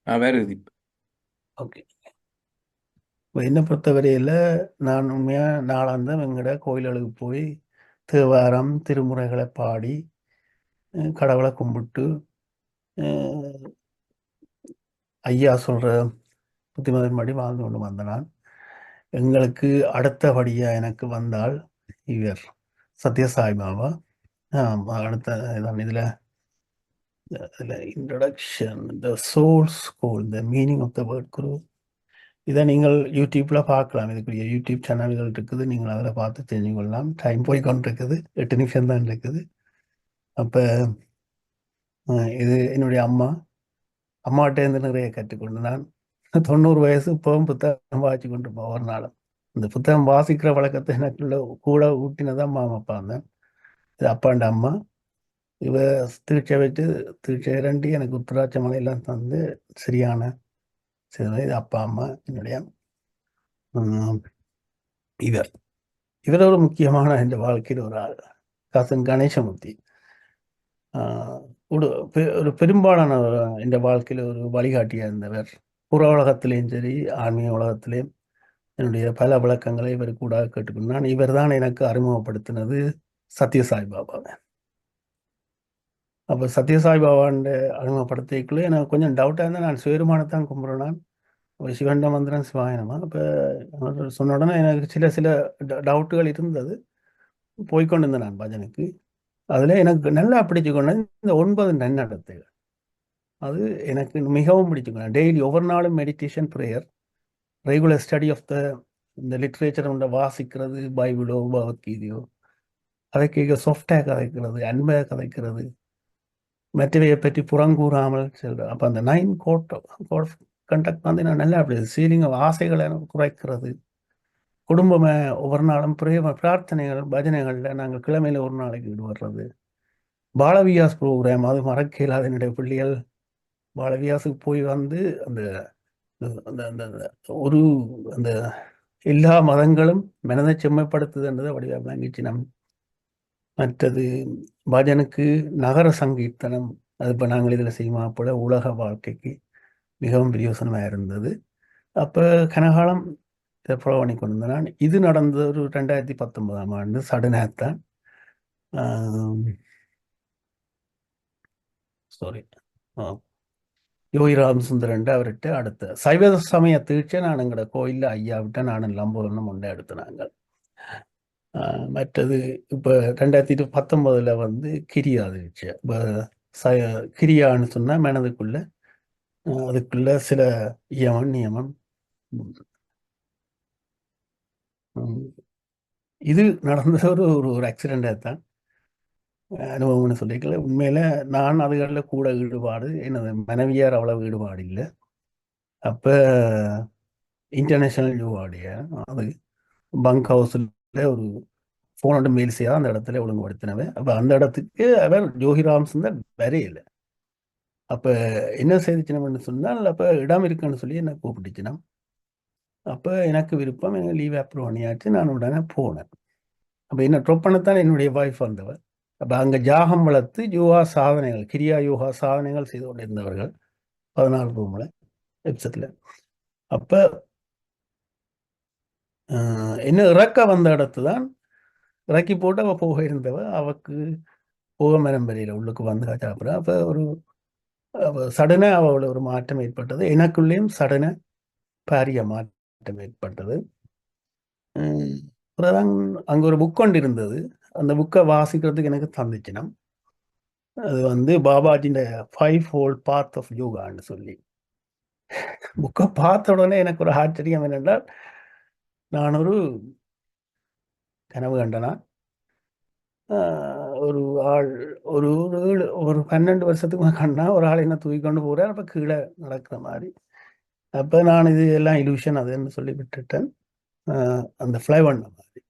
வருது. ஓகே. என்னை பொறுத்தவரையில நான் உண்மையா நாளாந்தம் எங்கட கோயில்களுக்கு போய் தேவாரம் திருமுறைகளை பாடி கடவுளை கும்பிட்டு ஐயா சொல்ற புத்திமதியின் படி வாழ்ந்து கொண்டு வந்த நான். எங்களுக்கு அடுத்தபடியா எனக்கு வந்தால் இவர் சத்யசாய் பாபா. அடுத்த இதுல introduction the soul school the meaning of the word guru. இதை நீங்கள் யூடியூப்ல பார்க்கலாம். இதுக்குரிய யூடியூப் சேனல்கள் இருக்குது. நீங்கள் அதில் பார்த்து தெரிஞ்சு கொள்ளலாம். டைம் போய் கொண்டு இருக்குது. 8 நிமிஷம் தான் இருக்குது. அப்ப இது என்னுடைய அம்மாட்டேருந்து நிறைய கற்றுக்கொண்டு நான் 90 வயசு இப்பவும் புத்தகம் வாசிச்சு கொண்டு ஒவ்வொரு நாளும். இந்த புத்தகம் வாசிக்கிற வழக்கத்தை எனக்குள்ள கூட ஊட்டினதான் மாமப்பா தான். இது அப்பாண்ட அம்மா. இவ தீட்சை வச்சு தீட்சை 2 எனக்கு உத்தராட்ச மலையெல்லாம் தந்து சரியான இது அப்பா அம்மா. என்னுடைய இவர் ஒரு முக்கியமான இந்த வாழ்க்கையில் ஒரு ஆள். காசன் கணேசமூர்த்தி ஒரு பெரும்பாலான இந்த வாழ்க்கையில் ஒரு வழிகாட்டியா இருந்தவர். புற உலகத்திலேயும் சரி ஆன்மீக உலகத்திலேயும் என்னுடைய பல விளக்கங்களை இவர் கூட கேட்டுக்கொண்டான். இவர் தான் எனக்கு அறிமுகப்படுத்தினது சத்யசாய் பாபாவை. அப்போ சத்யசாய் பாபாண்ட அறிமுகப்படுத்திக்குள்ளே எனக்கு கொஞ்சம் டவுட்டாக இருந்தால் நான் சிவருமானத்தான் கும்பிட்றேன். சிவண்ட மந்திரம் சிவாயனமா. அப்போ சொன்ன உடனே எனக்கு சில டவுட்டுகள் இருந்தது. போய்கொண்டு இருந்தேன் நான் பஜனுக்கு. அதில் எனக்கு நல்லா பிடிச்சுக்கொண்டேன் இந்த 9 நன்னடத்தைகள். அது எனக்கு மிகவும் பிடிச்சுக்கொண்டேன். டெய்லி ஒவ்வொரு நாளும் meditation, prayer, regular study of இந்த லிட்ரேச்சர் வாசிக்கிறது, பைபிளோ பகவத்கீதையோ அதை கேட்க, சாஃப்டாக கதைக்கிறது, அன்பாக கதைக்கிறது, மற்றவையை பற்றி புறங்கூறாமல் செல்றது. அப்போ அந்த 9 கோட் ஆஃப் கண்டக்ட் வந்து நான் நல்லா அப்படி சீலிங் ஆசைகளை குறைக்கிறது. குடும்பமே ஒவ்வொரு நாளும் பிரார்த்தனைகள் பஜனைகளில் நாங்கள் கிழமையில் ஒரு நாளைக்கு ஈடுபடுறது. பாலவியாஸ் ப்ரோக்ராம், அது மறக்க இல்லாத என்னுடைய பிள்ளைகள் பாலவியாஸுக்கு போய் வந்து ஒரு அந்த எல்லா மதங்களும் மனதை செம்மைப்படுத்துதுன்றதை வடிவாக வாங்கிச்சு. மற்றது பஜனுக்கு நகர சங்கீர்த்தனம், அது இப்போ நாங்கள் இதில் செய்யுமா போல உலக வாழ்க்கைக்கு மிகவும் பிரயோசனமாக இருந்தது. அப்போ கனகாலம் இதை ஃபாலோ பண்ணி கொண்டு இருந்தேன் நான். இது நடந்தது ஒரு 2019ஆம் ஆண்டு சடனாகத்தான். யோகி ராமசுந்தரன் அவர்கிட்ட அடுத்த சைவ சமய தீட்சை நான் எங்களோட கோயிலில் ஐயா விட்ட நான் லம்போதனம் ஒன்றே எடுத்து நாங்கள் மற்றது இப்போ 2019 வந்து கிரியா இருந்துச்சு. இப்போ கிரியான்னு சொன்னால் மனதுக்குள்ள அதுக்குள்ள சில நியமம் இது நடந்த ஒரு ஆக்சிடெண்டாக தான் அனுபவம்னு சொல்லிக்கல. உண்மையில நான் அதுகளில் கூட ஈடுபாடு, எனது மனைவியார் அவ்வளவு ஈடுபாடு இல்லை. அப்போ இன்டர்நேஷனல் யோகாடைய அது பங்க் ஹவுஸில் ஒரு ஃபோனோட மெயில் செய்யாத அந்த இடத்துல ஒழுங்குபடுத்தினவன். அப்போ அந்த இடத்துக்கு அவர் ஜோகிராம் சுந்தர் வரையில்லை. அப்போ என்ன செய்திச்சினம்னு சொன்னால், அப்போ இடம் இருக்குன்னு சொல்லி என்னை கூப்பிட்டுச்சினம். அப்போ எனக்கு விருப்பம், எனக்கு லீவ் அப்ரூவ் பண்ணியாச்சு. நான் உடனே போனேன். அப்போ என்ன ட்ராப் பண்ணத்தான் என்னுடைய ஒய்ஃப் வந்தவர். அப்போ அங்கே ஜாகம் வளர்த்து யோகா சாதனைகள், கிரியா யோகா சாதனைகள் செய்து கொண்டிருந்தவர்கள் 14 ரூமில் வெப்சைட்டில். அப்போ என்ன இறக்க வந்த இடத்து தான் இறக்கி போட்டு அவள் போக இருந்தவ. அவக்கு போக மரம்பரியில் உள்ளுக்கு வந்து அப்புறம் அப்போ ஒரு சடனே அவளோட ஒரு மாற்றம் ஏற்பட்டது. எனக்குள்ளேயும் சடனே பாரிய மாற்றம் ஏற்பட்டது. அப்புறம் அங்கே ஒரு புக் கொண்டு இருந்தது. அந்த புக்கை வாசிக்கிறதுக்கு எனக்கு தந்துச்சினம். அது வந்து பாபாஜியின் 5-fold path of யோகான்னு சொல்லி. புக்கை பார்த்த உடனே எனக்கு ஒரு ஆச்சரியம் என்னென்றால், நான் ஒரு கனவு கண்டனா ஒரு ஆள் ஒரு 12 வருஷத்துக்கு கண்டா ஒரு ஆள் என்ன தூக்கி கொண்டு போகிறார். அப்போ கீழே நடக்கிற மாதிரி. அப்போ நான் இது எல்லாம் இலூஷன் அதுன்னு சொல்லி விட்டுட்டேன், அந்த ஃப்ளை பண்ண மாதிரி.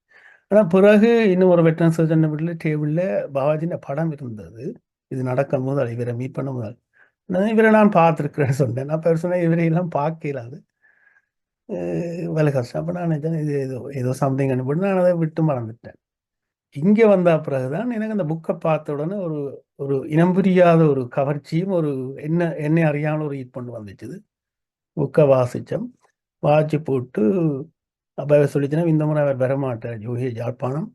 ஆனால் பிறகு இன்னும் ஒரு வெட்டரன் சர்ஜன் வீட்டில் டேபிளில் பாபாஜியின் படம் இருந்தது. இது நடக்கும் போது இவரை மீட் பண்ண முதல் இவரை நான் பார்த்துருக்கிறேன்னு சொன்னேன். நான் சொன்னேன் இவரையெல்லாம் பார்க்கலாது, வேலை கஷ்டம். அப்போ நான் இது ஏதோ சம்திங் அனுப்பிட்டு நான் அதை விட்டு மறந்துட்டேன். இங்கே வந்த பிறகுதான் எனக்கு அந்த புக்கை பார்த்த உடனே ஒரு இனம் புரியாத ஒரு கவர்ச்சியும் ஒரு என்னை அறியாமல் ஒரு ஈர்ப்பு வந்துச்சுது. புக்கை வாசித்தோம். வாட்சி போட்டு அப்போ சொல்லிச்சுன்னா, இந்த முறை அவர் வரமாட்டார் யோகி யாழ்ப்பாணம்,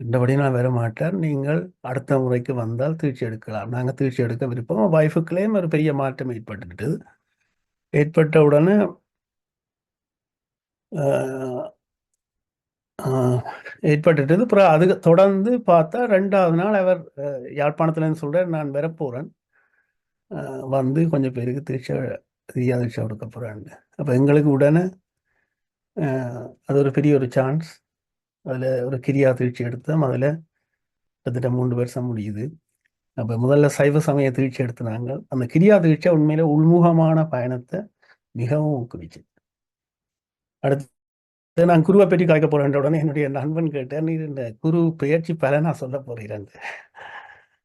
இந்தபடி நான் வரமாட்டார், நீங்கள் அடுத்த முறைக்கு வந்தால் தீட்சி எடுக்கலாம், நாங்கள் தீட்சி எடுக்க விருப்பம். வைஃபுக்குள்ளேயும் ஒரு பெரிய மாற்றம் ஏற்பட்டுட்டது. ஏற்பட்ட உடனே ஏற்பட்டுட்டது. அப்புறம் அதுக்கு தொடர்ந்து பார்த்தா 2வது நாள் அவர் யாழ்ப்பாணத்துலேருந்து சொல்கிறார், நான் வரப்போகிறேன், வந்து கொஞ்சம் பேருக்கு தீட்சை கொடுக்க போகிறேன். அப்போ எங்களுக்கு உடனே அது ஒரு பெரிய ஒரு சான்ஸ். அதில் ஒரு கிரியா தீட்சி எடுத்தோம். அதில் கிட்டத்தட்ட 3 வருஷம் முடியுது. அப்போ முதல்ல சைவ சமய தீட்சி எடுத்துனாங்க. அந்த கிரியா தீட்சை உண்மையில உள்முகமான பயணத்தை மிகவும் ஊக்குவிச்சு. அடுத்து நான் குருவை பற்றி காய்க்க போகிறேன் உடனே என்னுடைய நண்பன் கேட்டேன், நீ இந்த குரு பெயர்ச்சி பலனா சொல்ல போகிறேன்.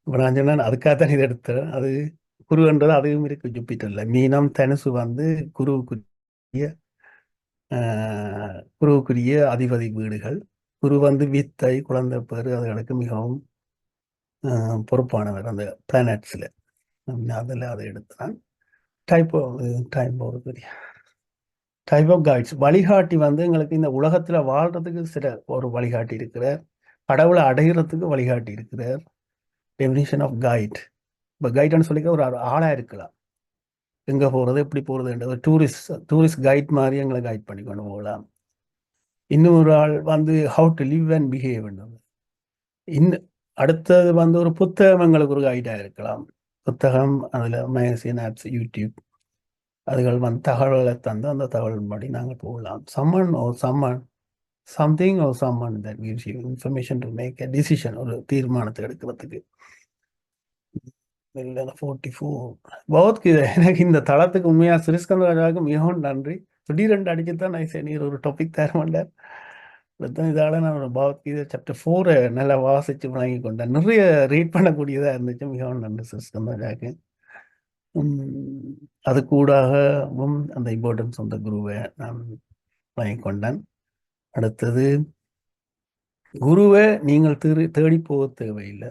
இப்போ நான் சொன்னேன், அதுக்காகத்தான் இதை எடுத்தேன். அது குருன்றது அதுவும் இருக்கு ஜூப்பிட்டர்ல. மீனம் தனுசு வந்து குருவுக்குரிய அதிபதி வீடுகள். குரு வந்து வித்தை, குழந்தை பேரு அதுகளுக்கு மிகவும் பொறுப்பானவர் அந்த பிளானட்ஸில். அதில் அதை எடுத்தான். டைப் ஆஃப் கைட்ஸ், வழிகாட்டி வந்து எங்களுக்கு இந்த உலகத்தில் வாழ்றதுக்கு சில ஒரு வழிகாட்டி இருக்கிறார், கடவுளை அடைகிறதுக்கு வழிகாட்டி இருக்கிறார். Definition of guide. இப்போ கைட்னு சொல்லிக்க ஒரு ஆளாக இருக்கலாம், எங்கே போகிறது எப்படி போகிறது, ஒரு டூரிஸ்ட் கைட் மாதிரி எங்களை கைட் பண்ணி கொண்டு போகலாம். இன்னொரு ஆள் வந்து how to live and behave. அடுத்தது வந்து ஒரு புத்தகம் எங்களுக்கு ஒரு கைடாக இருக்கலாம். புத்தகம், அதில் மேகசின், ஆப்ஸ், யூடியூப் அதுகள் வந்து தகவல்களை தந்து அந்த தகவல் படி நாங்கள் போகலாம். Something that gives you information to make a decision, ஒரு தீர்மானத்தை எடுக்கிறதுக்கு. 44 பகவத்கீதை. எனக்கு இந்த தளத்துக்கு உண்மையாக ஸ்ரீஸ்கந்த ராஜாவுக்கு மிகவும் நன்றி. திடீரெண்டு அடிச்சுதான் நீர் ஒரு டாபிக் தர மாட்டார். இதால் நான் ஒரு பகவத்கீதை சாப்டர் 4 நல்லா வாசித்து வழங்கி கொண்டேன். நிறைய ரீட் பண்ணக்கூடியதாக இருந்துச்சு. மிகவும் நன்றி ஸ்ரீஸ்கந்த ராஜாவுக்கு. அது கூடாகவும் அந்த இம்பார்ட்டன்ஸ் அந்த குருவை நான் வழங்கி கொண்டேன். அடுத்தது, குருவை நீங்கள் தேடி போக தேவையில்லை.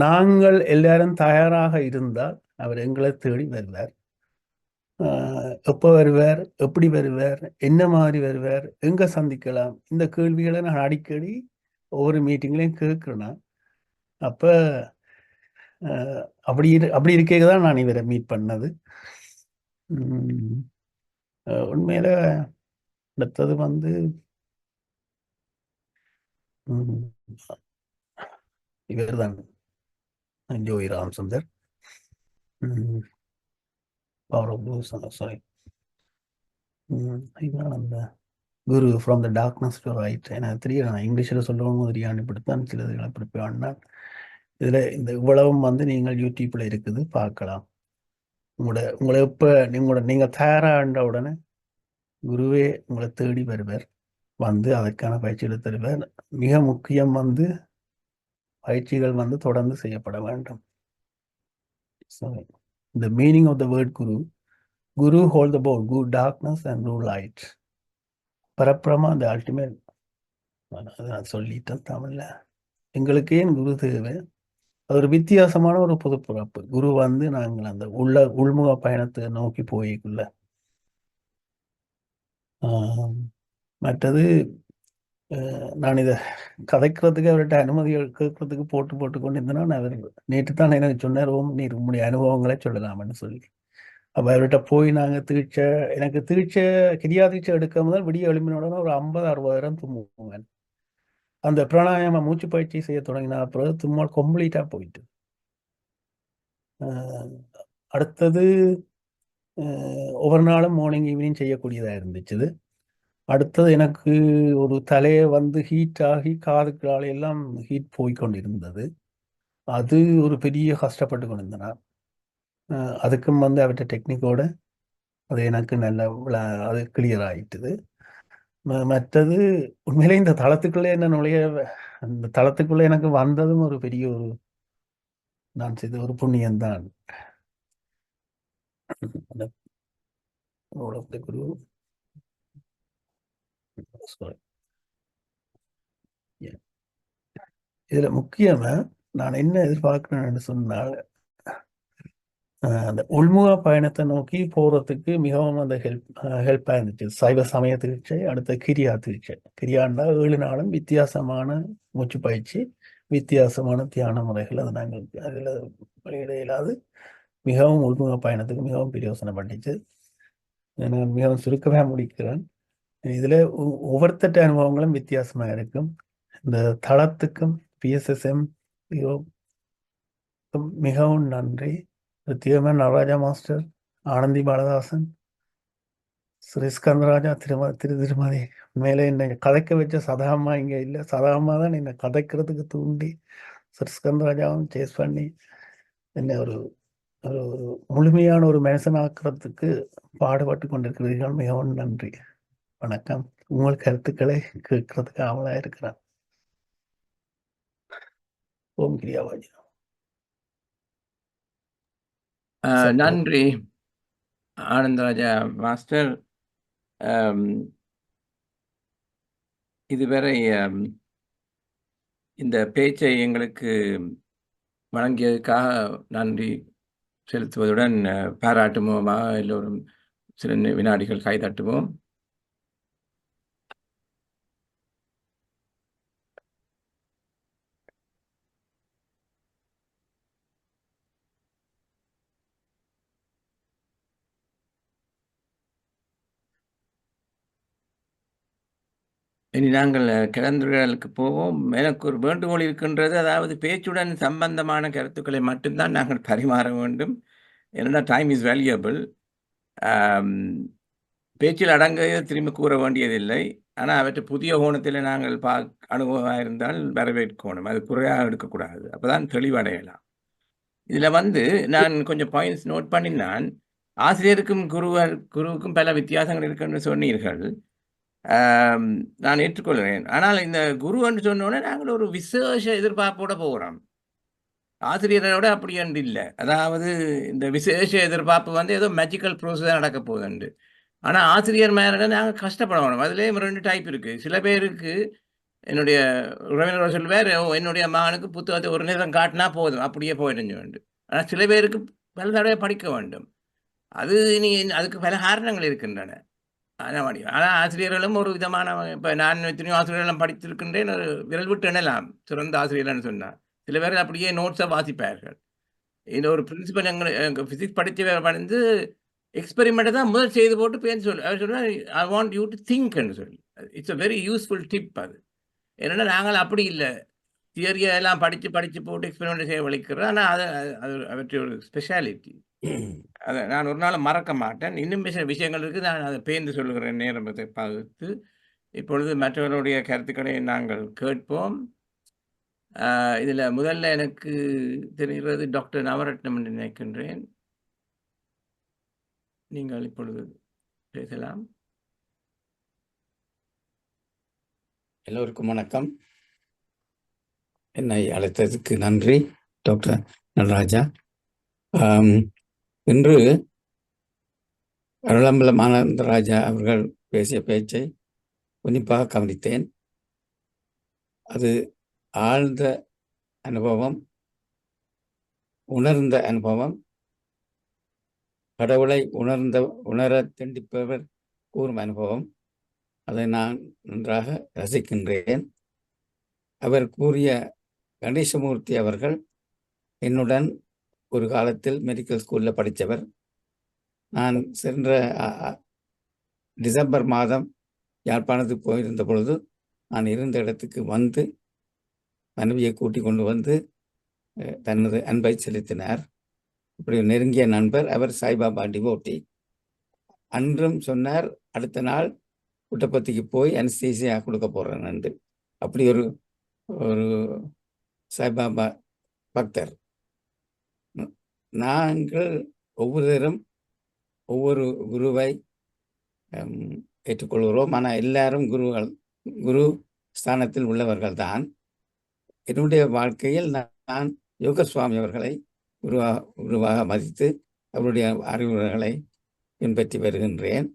நாங்கள் எல்லாரும் தயாராக இருந்தால் அவர் எங்களை தேடி வருவார். எப்போ வருவார், எப்படி வருவார், என்ன மாதிரி வருவார், எங்கே சந்திக்கலாம், இந்த கேள்விகளை நான் அடிக்கடி ஒவ்வொரு மீட்டிங்லையும் கேட்குறேன். அப்போ அப்படி இருக்க தான் நான் இவரை மீட் பண்ணது. உண்மையில அடுத்தது வந்து ம், இவர்தான் Joy Ramsundar. Power of blue sorry, இவன் அந்த guru from the darkness to right. எனக்கு தெரியும், நான் இங்கிலீஷில் சொல்லணும் தெரியாண்டு இப்படித்தான் சிலதுகளை பிடிப்பான்னா. இதில் இந்த இவ்வளவும் வந்து நீங்கள் யூடியூப்பில் இருக்குது, பார்க்கலாம். உங்களை எப்போ நீங்கள் தயாராகின்ற உடனே குருவே உங்களை தேடி வருவார், வந்து அதற்கான பயிற்சிகளை தருவார். மிக முக்கியம் வந்து பயிற்சிகள் வந்து தொடர்ந்து செய்யப்பட வேண்டும். The meaning of the word Guru hold the both good darkness and rule light. பரப்பிரமா அந்த அல்டிமேட். நான் சொல்லிட்டேன் தமிழ்ல. எங்களுக்கு ஏன் குரு தேவை? அது ஒரு வித்தியாசமான ஒரு பொதுப்பிறப்பு. குரு வந்து நாங்கள் அந்த உள்முக பயணத்தை நோக்கி போய்க்குள்ள. மற்றது நான் இதை கதைக்கிறதுக்கு அவர்கிட்ட அனுமதிகள் கேட்கறதுக்கு போட்டு கொண்டிருந்தேன்னா, அவர் நேற்று தான் எனக்கு சொன்னார், நீர் உங்களுடைய அனுபவங்களை சொல்லலாம்னு சொல்லி. அப்போ அவர்கிட்ட போய் நாங்கள் எனக்கு கிரியா தீட்சை எடுக்க முதல் விடிய எழுப்பினோடனே ஒரு 50-60 தும்முவேன். அந்த பிராணாயாம மூச்சு பயிற்சி செய்ய தொடங்கின பிறகு தும்மல் கம்ப்ளீட்டாக போயிட்டு. அடுத்தது ஒவ்வொரு நாளும் மார்னிங் ஈவினிங் செய்யக்கூடியதாக இருந்துச்சு. அடுத்தது எனக்கு ஒரு தலையை வந்து ஹீட் ஆகி காதுக்களால் எல்லாம் ஹீட் போய்கொண்டிருந்தது. அது ஒரு பெரிய கஷ்டப்பட்டு கொண்டிருந்தேன். அதுக்கும் வந்து அவர்கிட்ட டெக்னிக்கோட அது எனக்கு நல்ல அது கிளியர் ஆகிட்டுது. மற்றது உண்மையிலே இந்த தளத்துக்குள்ளே என்ன அந்த தளத்துக்குள்ளே எனக்கு வந்ததும் ஒரு பெரிய நான் செய்த ஒரு புண்ணியம்தான். குரு இதுல முக்கியமா நான் என்ன எதிர்பார்க்கிறேன்னு சொன்னால், அந்த உள்முக பயணத்தை நோக்கி போறதுக்கு மிகவும் அந்த ஹெல்ப்பா இருந்துச்சு. சைவ சமய தீட்சை, அடுத்த கிரியா தீட்சை. கிரியாண்டா 7 நாளும் வித்தியாசமான மூச்சு பயிற்சி, வித்தியாசமான தியான முறைகள். அது நாங்கள் அதில் வெளியிட இயலாது. மிகவும் உள்முக பயணத்துக்கு மிகவும் பிரயோசனப்பட்டுச்சு. நான் மிகவும் சுருக்கமாக முடிக்கிறேன். இதில் ஒவ்வொருத்தட்ட அனுபவங்களும் வித்தியாசமாக இருக்கும். இந்த தளத்துக்கும் PSSM மிகவும் நன்றி. பிரத்யேகமாக நடராஜா மாஸ்டர், ஆனந்தி பாலதாசன், ஸ்ரீஸ்கந்தராஜா, திருமதி. மேலே என்னை கதைக்க வச்ச சதாமா இங்கே இல்லை. சதாமா தான் என்னை கதைக்கிறதுக்கு தூண்டி ஸ்ரீஸ்கந்தராஜாவும் சேஸ் பண்ணி என்னை ஒரு முழுமையான ஒரு மனுஷனாக்குறதுக்கு பாடுபட்டு கொண்டிருக்கிறீர்கள். மிகவும் நன்றி. வணக்கம். உங்கள் கருத்துக்களை கேட்கறதுக்கு ஆவலாக இருக்கிறேன். ஓம் கிரியாவாஜி. நன்றி ஆனந்தராஜா மாஸ்டர். இதுவரை இந்த பேச்சை எங்களுக்கு வழங்கியதுக்காக நன்றி செலுத்துவதுடன் பாராட்டுவோமாக எல்லோரும் சில வினாடிகள் கைதட்டுவோம். இனி நாங்கள் கலந்துரையாடலுக்கு போவோம். எனக்கு ஒரு வேண்டுகோள் இருக்கின்றது. அதாவது பேச்சுடன் சம்பந்தமான கருத்துக்களை மட்டும்தான் நாங்கள் பரிமாற வேண்டும். ஏன்னா டைம் இஸ் வேல்யூபிள். பேச்சில் அடங்க திரும்பி கூற வேண்டியதில்லை. ஆனால் அவற்றை புதிய கோணத்தில் நாங்கள் அனுபவமாக இருந்தால் வரவேற்கணும். அது குறையாக எடுக்கக்கூடாது. அப்போ தான் தெளிவடையலாம். இதில் வந்து நான் கொஞ்சம் பாயிண்ட்ஸ் நோட் பண்ணினான். ஆசிரியருக்கும் குருவுக்கும் பல வித்தியாசங்கள் இருக்குன்னு சொன்னீர்கள். நான் ஏற்றுக்கொள்கிறேன். ஆனால் இந்த குரு என்று சொன்னோடனே நாங்கள் ஒரு விசேஷ எதிர்பார்ப்போட போகிறோம். ஆசிரியரோட அப்படி என்று இல்லை. அதாவது இந்த விசேஷ எதிர்பார்ப்பு வந்து ஏதோ மேஜிக்கல் ப்ரோசஸ் நடக்க போகுதுண்டு. ஆனால் ஆசிரியர் மேலே நாங்கள் கஷ்டப்படணும். அதுலேயே 2 டைப் இருக்குது. சில பேருக்கு என்னுடைய உறவினர்கள் சொல்லுவார், என்னுடைய மகனுக்கு புத்தகத்தை ஒரு நேரம் காட்டினா போதும், அப்படியே போயிடுஞ்சு வேண்டும். ஆனால் சில பேருக்கு பல தடவை படிக்க வேண்டும். அது அதுக்கு பல காரணங்கள் இருக்கின்றன. ஆனால் ஆசிரியர்களும் ஒரு விதமான, இப்போ நான் எத்தனையோ ஆசிரியர்களும் படித்திருக்கின்றேன், விரல் விட்டு எண்ணலாம் சிறந்த ஆசிரியர்கள்னு சொன்னார். சில பேர் அப்படியே நோட்ஸை வாசிப்பார்கள். இந்த ஒரு பிரின்சிபல் எங்கள் ஃபிசிக்ஸ் படித்தவர் வந்து எக்ஸ்பெரிமெண்ட்டை தான் முதல் செய்து போட்டு பேர் அவர் சொல்லுவார், ஐ வாண்ட் யூ டு திங்க்னு சொல்லி. It's a very useful tip. அது ஏன்னா நாங்கள் அப்படி இல்லை, தியரியை எல்லாம் படித்து போட்டு எக்ஸ்பெரிமெண்ட் செய்ய வலிக்கிறோம். ஆனால் அது அவற்றை ஒரு ஸ்பெஷாலிட்டி. அதை நான் ஒரு நாள் மறக்க மாட்டேன். இன்னும் விஷயங்கள் இருக்குது, நான் அதை பேர்ந்து சொல்லுகிறேன் நேரத்தை பார்த்து. இப்பொழுது மற்றவர்களுடைய கருத்துக்களை நாங்கள் கேட்போம். இதில் முதல்ல எனக்கு தெரிகிறது டாக்டர் நவரத்னம் என்று நினைக்கின்றேன். நீங்கள் இப்பொழுது பேசலாம். எல்லோருக்கும் வணக்கம். என்னை அழைத்ததுக்கு நன்றி டாக்டர் நடராஜா. இன்று அருளம்பலம் ஆனந்தராஜா அவர்கள் பேசிய பேச்சை உன்னிப்பாக கவனித்தேன். அது ஆழ்ந்த அனுபவம், உணர்ந்த அனுபவம், கடவுளை உணர திண்டிப்பவர் கூறும் அனுபவம். அதை நான் நன்றாக ரசிக்கின்றேன். அவர் கூறிய கணேசமூர்த்தி அவர்கள் என்னுடன் ஒரு காலத்தில் மெடிக்கல் ஸ்கூலில் படித்தவர். நான் சென்ற டிசம்பர் மாதம் யாழ்ப்பாணத்துக்கு போயிருந்த பொழுது நான் இருந்த இடத்துக்கு வந்து மனைவியை கூட்டி கொண்டு வந்து தனது அன்பை செலுத்தினார். இப்படி நெருங்கிய நண்பர். அவர் சாய்பாபா டிவோட்டி. அன்றும் சொன்னார், அடுத்த நாள் குட்டப்பத்திக்கு போய் அனஸ்தீசியா கொடுக்க போகிறேன் என்று. அப்படி ஒரு சாய்பாபா பக்தர். நாங்கள் ஒவ்வொருத்தரும் ஒவ்வொரு குருவை ஏற்றுக்கொள்கிறோம். ஆனால் எல்லாரும் குரு ஸ்தானத்தில் உள்ளவர்கள் தான். என்னுடைய வாழ்க்கையில் நான் யோகசுவாமி அவர்களை குருவாக மதித்து அவருடைய அறிவுரைகளை பின்பற்றி வருகின்றேன்.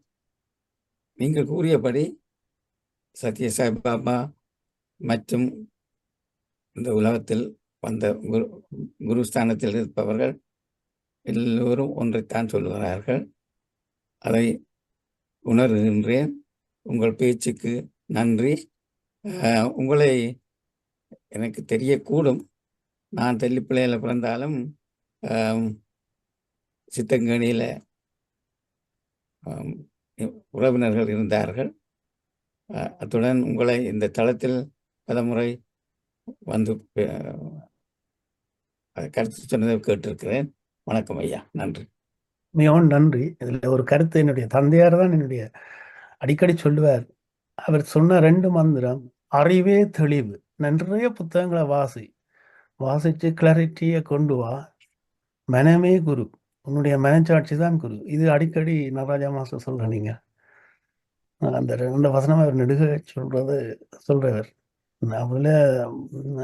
நீங்கள் கூறியபடி சத்ய சாய்பாபா மற்றும் இந்த உலகத்தில் வந்த குருஸ்தானத்தில் இருப்பவர்கள் எல்லோரும் ஒன்றைத்தான் சொல்லுகிறார்கள். அதை உணர்கின்றேன். உங்கள் பேச்சுக்கு நன்றி. உங்களை எனக்கு தெரியக்கூடும். நான் தெல்லிப்பிள்ளையில் பிறந்தாலும் சித்தங்கணியில் உறவினர்கள் இருந்தார்கள். அத்துடன் உங்களை இந்த தளத்தில் பலமுறை வந்து கருத்து சொன்னதை கேட்டிருக்கிறேன். வணக்கம் ஐயா, நன்றி. மிகவும் நன்றி. இதில் ஒரு கருத்து என்னுடைய தந்தையார் தான் என்னுடைய அடிக்கடி சொல்லுவார். அவர் சொன்ன 2 மந்திரம், அறிவே தெளிவு. நிறைய புத்தகங்களை வாசிச்சு கிளாரிட்டியை கொண்டு வா. மனமே குரு, உன்னுடைய மனச்சாட்சி தான் குரு. இது அடிக்கடி நடராஜா மாஸ்டர் சொல்ற. நீங்க அந்த 2 வசனம் அவர் நெடுக சொல்றவர். அவள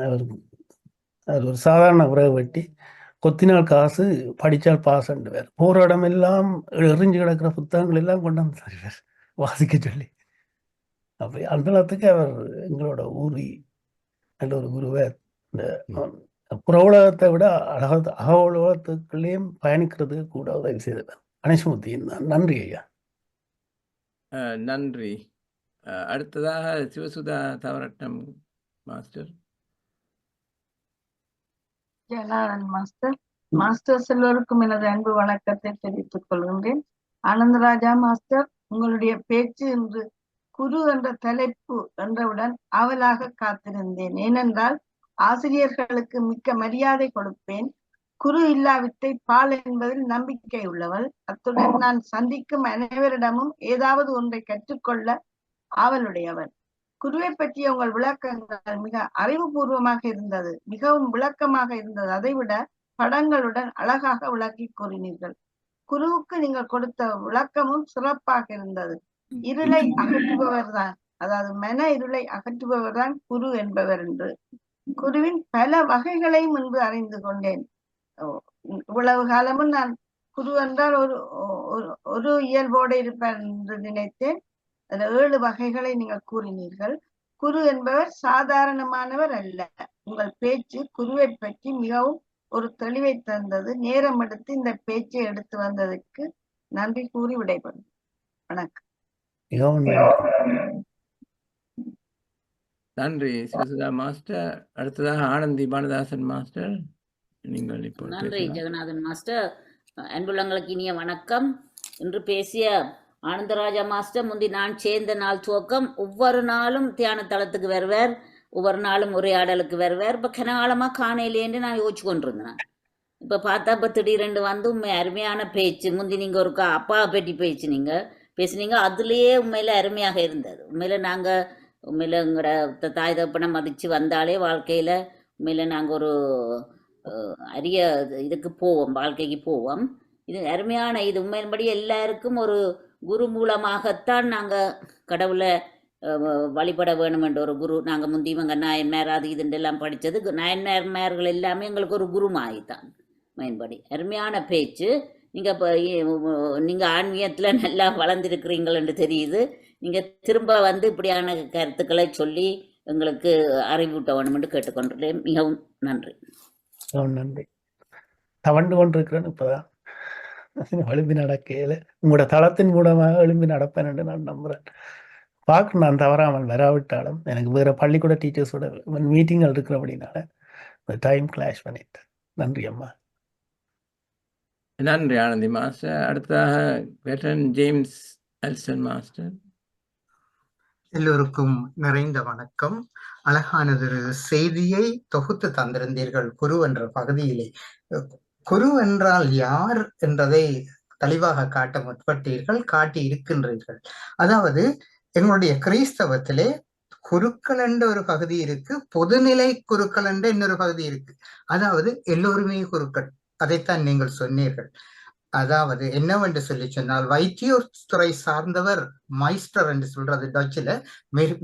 அவர் ஒரு சாதாரண உறவு வெட்டி கொத்தினால் காசு, படித்தால் பாசண்டுவார். போகிற இடமெல்லாம் எறிஞ்சு கிடக்கிற புத்தகங்கள் எல்லாம் கொண்டாந்து தருவார் வாசிக்க சொல்லி. அப்படி அந்த இடத்துக்கு அவர் எங்களோட ஊரி நல்ல ஒரு குருவர். இந்த புற உலகத்தை விட அக உலகத்துக்குள்ளேயும் பயணிக்கிறது கூட உதவி செய்தவர் கணேசமூர்த்தி. நன்றி ஐயா. நன்றி. அடுத்ததாக சிவசுதா தவரட்டம் மாஸ்டர். மாஸ்டர் எல்லோருக்கும் எனது அன்பு வணக்கத்தை தெரிவித்துக் கொள்கின்றேன். ஆனந்தராஜா மாஸ்டர், உங்களுடைய பேச்சு இன்று குரு என்ற தலைப்பு என்றவுடன் ஆவலாக காத்திருந்தேன். ஏனென்றால் ஆசிரியர்களுக்கு மிக்க மரியாதை கொடுப்பேன். குரு இல்லாவிட்டை பால் என்பதில் நம்பிக்கை உள்ளவள். அத்துடன் நான் சந்திக்கும் அனைவரிடமும் ஏதாவது ஒன்றை கற்றுக்கொள்ள ஆவலுடையவன். குருவை பற்றிய உங்கள் விளக்கங்கள் மிக அறிவுபூர்வமாக இருந்தது, மிகவும் விளக்கமாக இருந்தது. அதைவிட படங்களுடன் அழகாக விளக்கி கூறினீர்கள். குருவுக்கு நீங்கள் கொடுத்த விளக்கமும் சிறப்பாக இருந்தது. இருளை அகற்றுபவர் தான், அதாவது மன இருளை அகற்றுபவர் தான் குரு என்பவர் என்று குருவின் பல வகைகளையும் இன்று அறிந்து கொண்டேன். இவ்வளவு காலமும் நான் குரு என்றால் ஒரு இயல்போடு இருப்பார் என்று நினைத்தேன். அதில் 7 வகைகளை நீங்கள் கூறினீர்கள். குரு என்பவர் சாதாரணமானவர் அல்ல. உங்கள் பேச்சு குருவை பற்றி மிகவும் ஒரு தெளிவை தந்தது. நேரம் எடுத்து இந்த பேச்சை எடுத்து வந்ததற்கு நன்றி கூறி விடைபெறும். வணக்கம். நன்றி சிவசுதா மாஸ்டர். அடுத்ததாக ஆனந்தி பானதாசன் மாஸ்டர், நீங்கள் இப்போ. நன்றி ஜெகநாதன் மாஸ்டர். அன்புள்ளங்களுக்கு இனிய வணக்கம். இன்று பேசிய ஆனந்தராஜா மாஸ்டர் முந்தி நான் சேர்ந்த நாள் துவக்கம் ஒவ்வொரு நாளும் தியான தளத்துக்கு வருவார். ஒவ்வொரு நாளும் உரையாடலுக்கு வருவார். இப்போ கனகாலமாக காணையிலேன்னு நான் யோசிச்சு கொண்டிருந்தேன். இப்போ பார்த்தா இப்போ திடீரெண்டு வந்து உண்மை அருமையான பேச்சு. முந்தி நீங்கள் ஒரு அப்பாவை பற்றி பேசுனீங்க. அதுலேயே உண்மையில் அருமையாக இருந்தது. உண்மையில் நாங்கள் உண்மையில் எங்களோட தாய் தகப்பனை மதித்து வந்தாலே வாழ்க்கையில் உண்மையில் நாங்கள் ஒரு அரிய இதுக்கு போவோம், வாழ்க்கைக்கு போவோம். இது அருமையான இது உண்மையின்படி எல்லாருக்கும் ஒரு குரு மூலமாகத்தான் நாங்கள் கடவுளை வழிபட வேணும் என்ற ஒரு குரு. நாங்கள் முந்திவங்க நாயன்மார் அது இதுண்டெல்லாம் படித்தது நாயன்மார்கள் எல்லாமே எங்களுக்கு ஒரு குரு மாயித்தான். மேன்படி அருமையான பேச்சு. நீங்கள் இப்போ நீங்கள் ஆன்மீகத்தில் நல்லா வளர்ந்துருக்கிறீங்கள் என்று தெரியுது. நீங்கள் திரும்ப வந்து இப்படியான கருத்துக்களை சொல்லி எங்களுக்கு அறிவூட்ட வேணும் என்று கேட்டுக்கொண்டுள்ளேன். மிகவும் நன்றி. நன்றி. தவண்டு கொண்டிருக்கிறேன். இப்போதான் எழும்பி நடக்கையில் உங்களோட தளத்தின் மூலமாக எழும்பி நடப்பேன் என்று நான் நம்புகிறேன். பார்க்கணும், நான் தவறாமல் வராவிட்டாலும் எனக்கு வேறு பள்ளிக்கூட டீச்சர்ஸோட மீட்டிங்கள் இருக்கிறபடினால டைம் கிளாஷ் பண்ணிட்டு. நன்றி அம்மா. நன்றி ஆனந்தி மாஸ்டர். அடுத்ததாக வெட்டரன் ஜேம்ஸ் எல்சன் மாஸ்டர். எல்லோருக்கும் நிறைந்த வணக்கம். அழகானதொரு செய்தியை தொகுத்து தந்திருந்தீர்கள் குரு என்ற பகுதியிலே. குரு என்றால் யார் என்றதை தெளிவாக காட்ட முற்பட்டீர்கள், காட்டி இருக்கின்றீர்கள். அதாவது எங்களுடைய கிறிஸ்தவத்திலே குருக்கள் என்ற ஒரு பகுதி இருக்கு, பொதுநிலை குருக்கள் என்ற இன்னொரு பகுதி இருக்கு. அதாவது எல்லோருமே குருக்கள். அதைத்தான் நீங்கள் சொன்னீர்கள். அதாவது என்னவென்று சொல்லி சொன்னால், வைத்தியர் துறை சார்ந்தவர் மைஸ்டர் என்று சொல்றது டச்சில்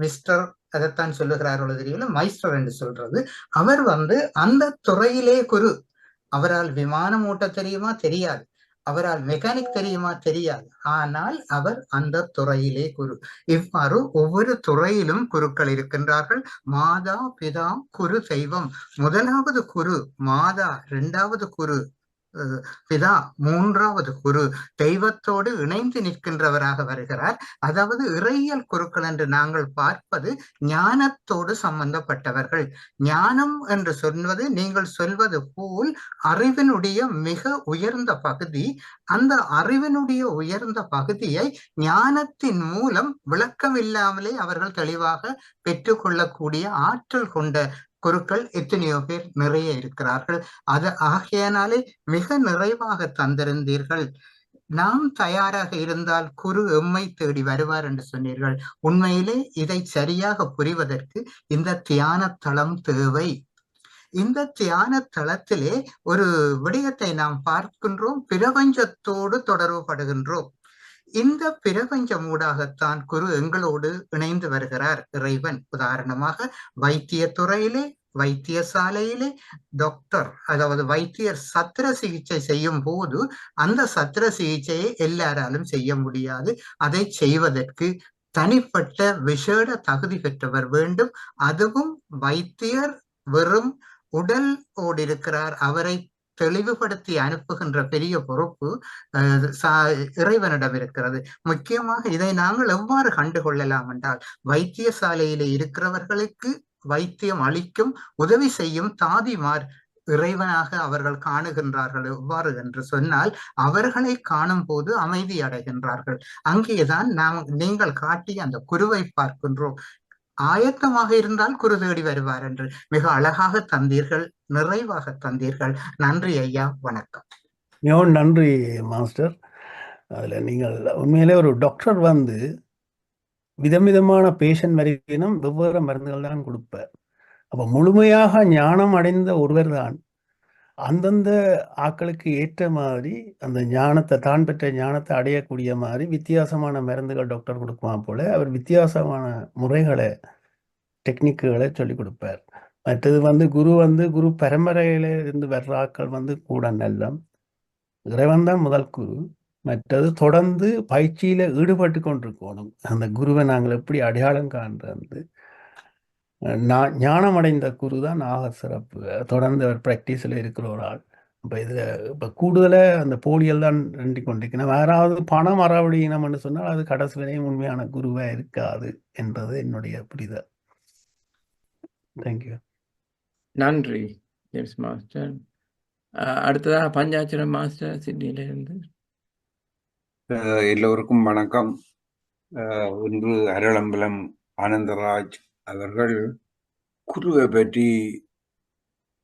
மிஸ்டர், அதைத்தான் சொல்லுகிறார்கள் தெரியல, மைஸ்டர் என்று சொல்றது. அவர் வந்து அந்த துறையிலே குரு. அவரால் விமானம் ஓட்ட தெரியுமா? தெரியாது. அவரால் மெக்கானிக் தெரியுமா? தெரியாது. ஆனால் அவர் அந்த துறையிலே குரு. இவ்வாறு ஒவ்வொரு துறையிலும் குருக்கள் இருக்கின்றார்கள். மாதா, பிதா, குரு, தெய்வம். முதலாவது குரு மாதா, இரண்டாவது குரு பிதா, மூன்றாவது குரு தெய்வத்தோடு இணைந்து நிற்கின்றவராக வருகிறார். அதாவது இறையியல் குருக்கள் என்று நாங்கள் பார்ப்பது ஞானத்தோடு சம்பந்தப்பட்டவர்கள். ஞானம் என்று சொல்வது நீங்கள் சொல்வது போல் அறிவினுடைய மிக உயர்ந்த பகுதி. அந்த அறிவினுடைய உயர்ந்த பகுதியை ஞானத்தின் மூலம் விளக்கமில்லாமலே அவர்கள் தெளிவாக பெற்றுக்கொள்ளக்கூடிய ஆற்றல் கொண்ட குருக்கள் எத்தனையோ பேர் நிறைய இருக்கிறார்கள். அது ஆகையினாலே மிக நிறைவாக தந்திருந்தீர்கள். நாம் தயாராக இருந்தால் குரு எம்மை தேடி வருவார் என்று சொன்னீர்கள். உண்மையிலே இதை சரியாக புரிவதற்கு இந்த தியான தளம் தேவை. இந்த தியான தளத்திலே ஒரு விடயத்தை நாம் பார்க்கின்றோம், பிரபஞ்சத்தோடு தொடர்பு படுகின்றோம். இந்த பிரபஞ்சம் ஊடாகத்தான் குரு எங்களோடு இணைந்து வருகிறார் இறைவன். உதாரணமாக வைத்திய துறையிலே, வைத்தியசாலையிலே டாக்டர், அதாவது வைத்தியர் சத்திர சிகிச்சை செய்யும் போது அந்த சத்திர சிகிச்சையை எல்லாராலும் செய்ய முடியாது. அதை செய்வதற்கு தனிப்பட்ட விசேட தகுதி பெற்றவர் வேண்டும். அதுவும் வைத்தியர் வெறும் உடல் ஓடு இருக்கிறார், அவரை தெளிவுபடுத்தி அனுப்புகின்ற பெரிய பொறுப்பு இறைவனிடம் இருக்கிறது. முக்கியமாக இதை நாங்கள் எவ்வாறு கண்டுகொள்ளலாம் என்றால், வைத்தியசாலையிலே இருக்கிறவர்களுக்கு வைத்தியம் அளிக்கும் உதவி செய்யும் தாதிமார் இறைவனாக அவர்கள் காணுகின்றார்கள். எவ்வாறு என்று சொன்னால், அவர்களை காணும் போது அமைதி அடைகின்றார்கள். அங்கேதான் நீங்கள் காட்டிய அந்த குருவை பார்க்கின்றோம். ஆயத்தமாக இருந்தால் குரு தேடி வருவார் என்று மிக அழகாக தந்தீர்கள், நிறைவாக தந்தீர்கள். நன்றி ஐயா, வணக்கம். மிகவும் நன்றி மாஸ்டர். அதில் நீங்கள் உண்மையிலே ஒரு டாக்டர் வந்து விதவிதமான பேஷண்ட் வரைக்கும் வெவ்வேறு மருந்துகள் தான் கொடுப்பார். அப்போ முழுமையாக ஞானம் அடைந்த ஒருவர் தான் அந்தந்த ஆக்களுக்கு ஏற்ற மாதிரி அந்த ஞானத்தை, தான் பெற்ற ஞானத்தை அடையக்கூடிய மாதிரி வித்தியாசமான மருந்துகள் டாக்டர் கொடுக்குமா போல அவர் வித்தியாசமான முறைகளை, டெக்னிக்குகளை சொல்லிக் கொடுப்பார். மற்றது வந்து குரு பரம்பரையில இருந்து வர்ற ஆக்கள் வந்து கூட நல்லம், இறைவன் தான் முதல் குரு. மற்றது தொடர்ந்து பயிற்சியில ஈடுபட்டு கொண்டிருக்கணும். அந்த குருவை நாங்கள் எப்படி அடையாளம் காண்றது, ஞானம் அடைந்த குரு தான் ஆக சிறப்பு. தொடர்ந்து அவர் ப்ராக்டிஸில் இருக்கிற ஒரு ஆள். இப்போ கூடுதலாக அந்த போலியல் தான் ரெண்டி கொண்டிருக்கணும். யாராவது பணம் மறவழியினம்னு சொன்னால் அது கடைசி வரையும் உண்மையான குருவாக இருக்காது என்பது என்னுடைய புரிதல். தேங்க்யூ. நன்றி ஜேம்ஸ் மாஸ்டர். அடுத்ததாக பஞ்சாட்சரம் மாஸ்டர் சிட்னியிலிருந்து. எல்லோருக்கும் வணக்கம். இன்று அருளம்பலம் ஆனந்தராஜ் அவர்கள் குருவை பற்றி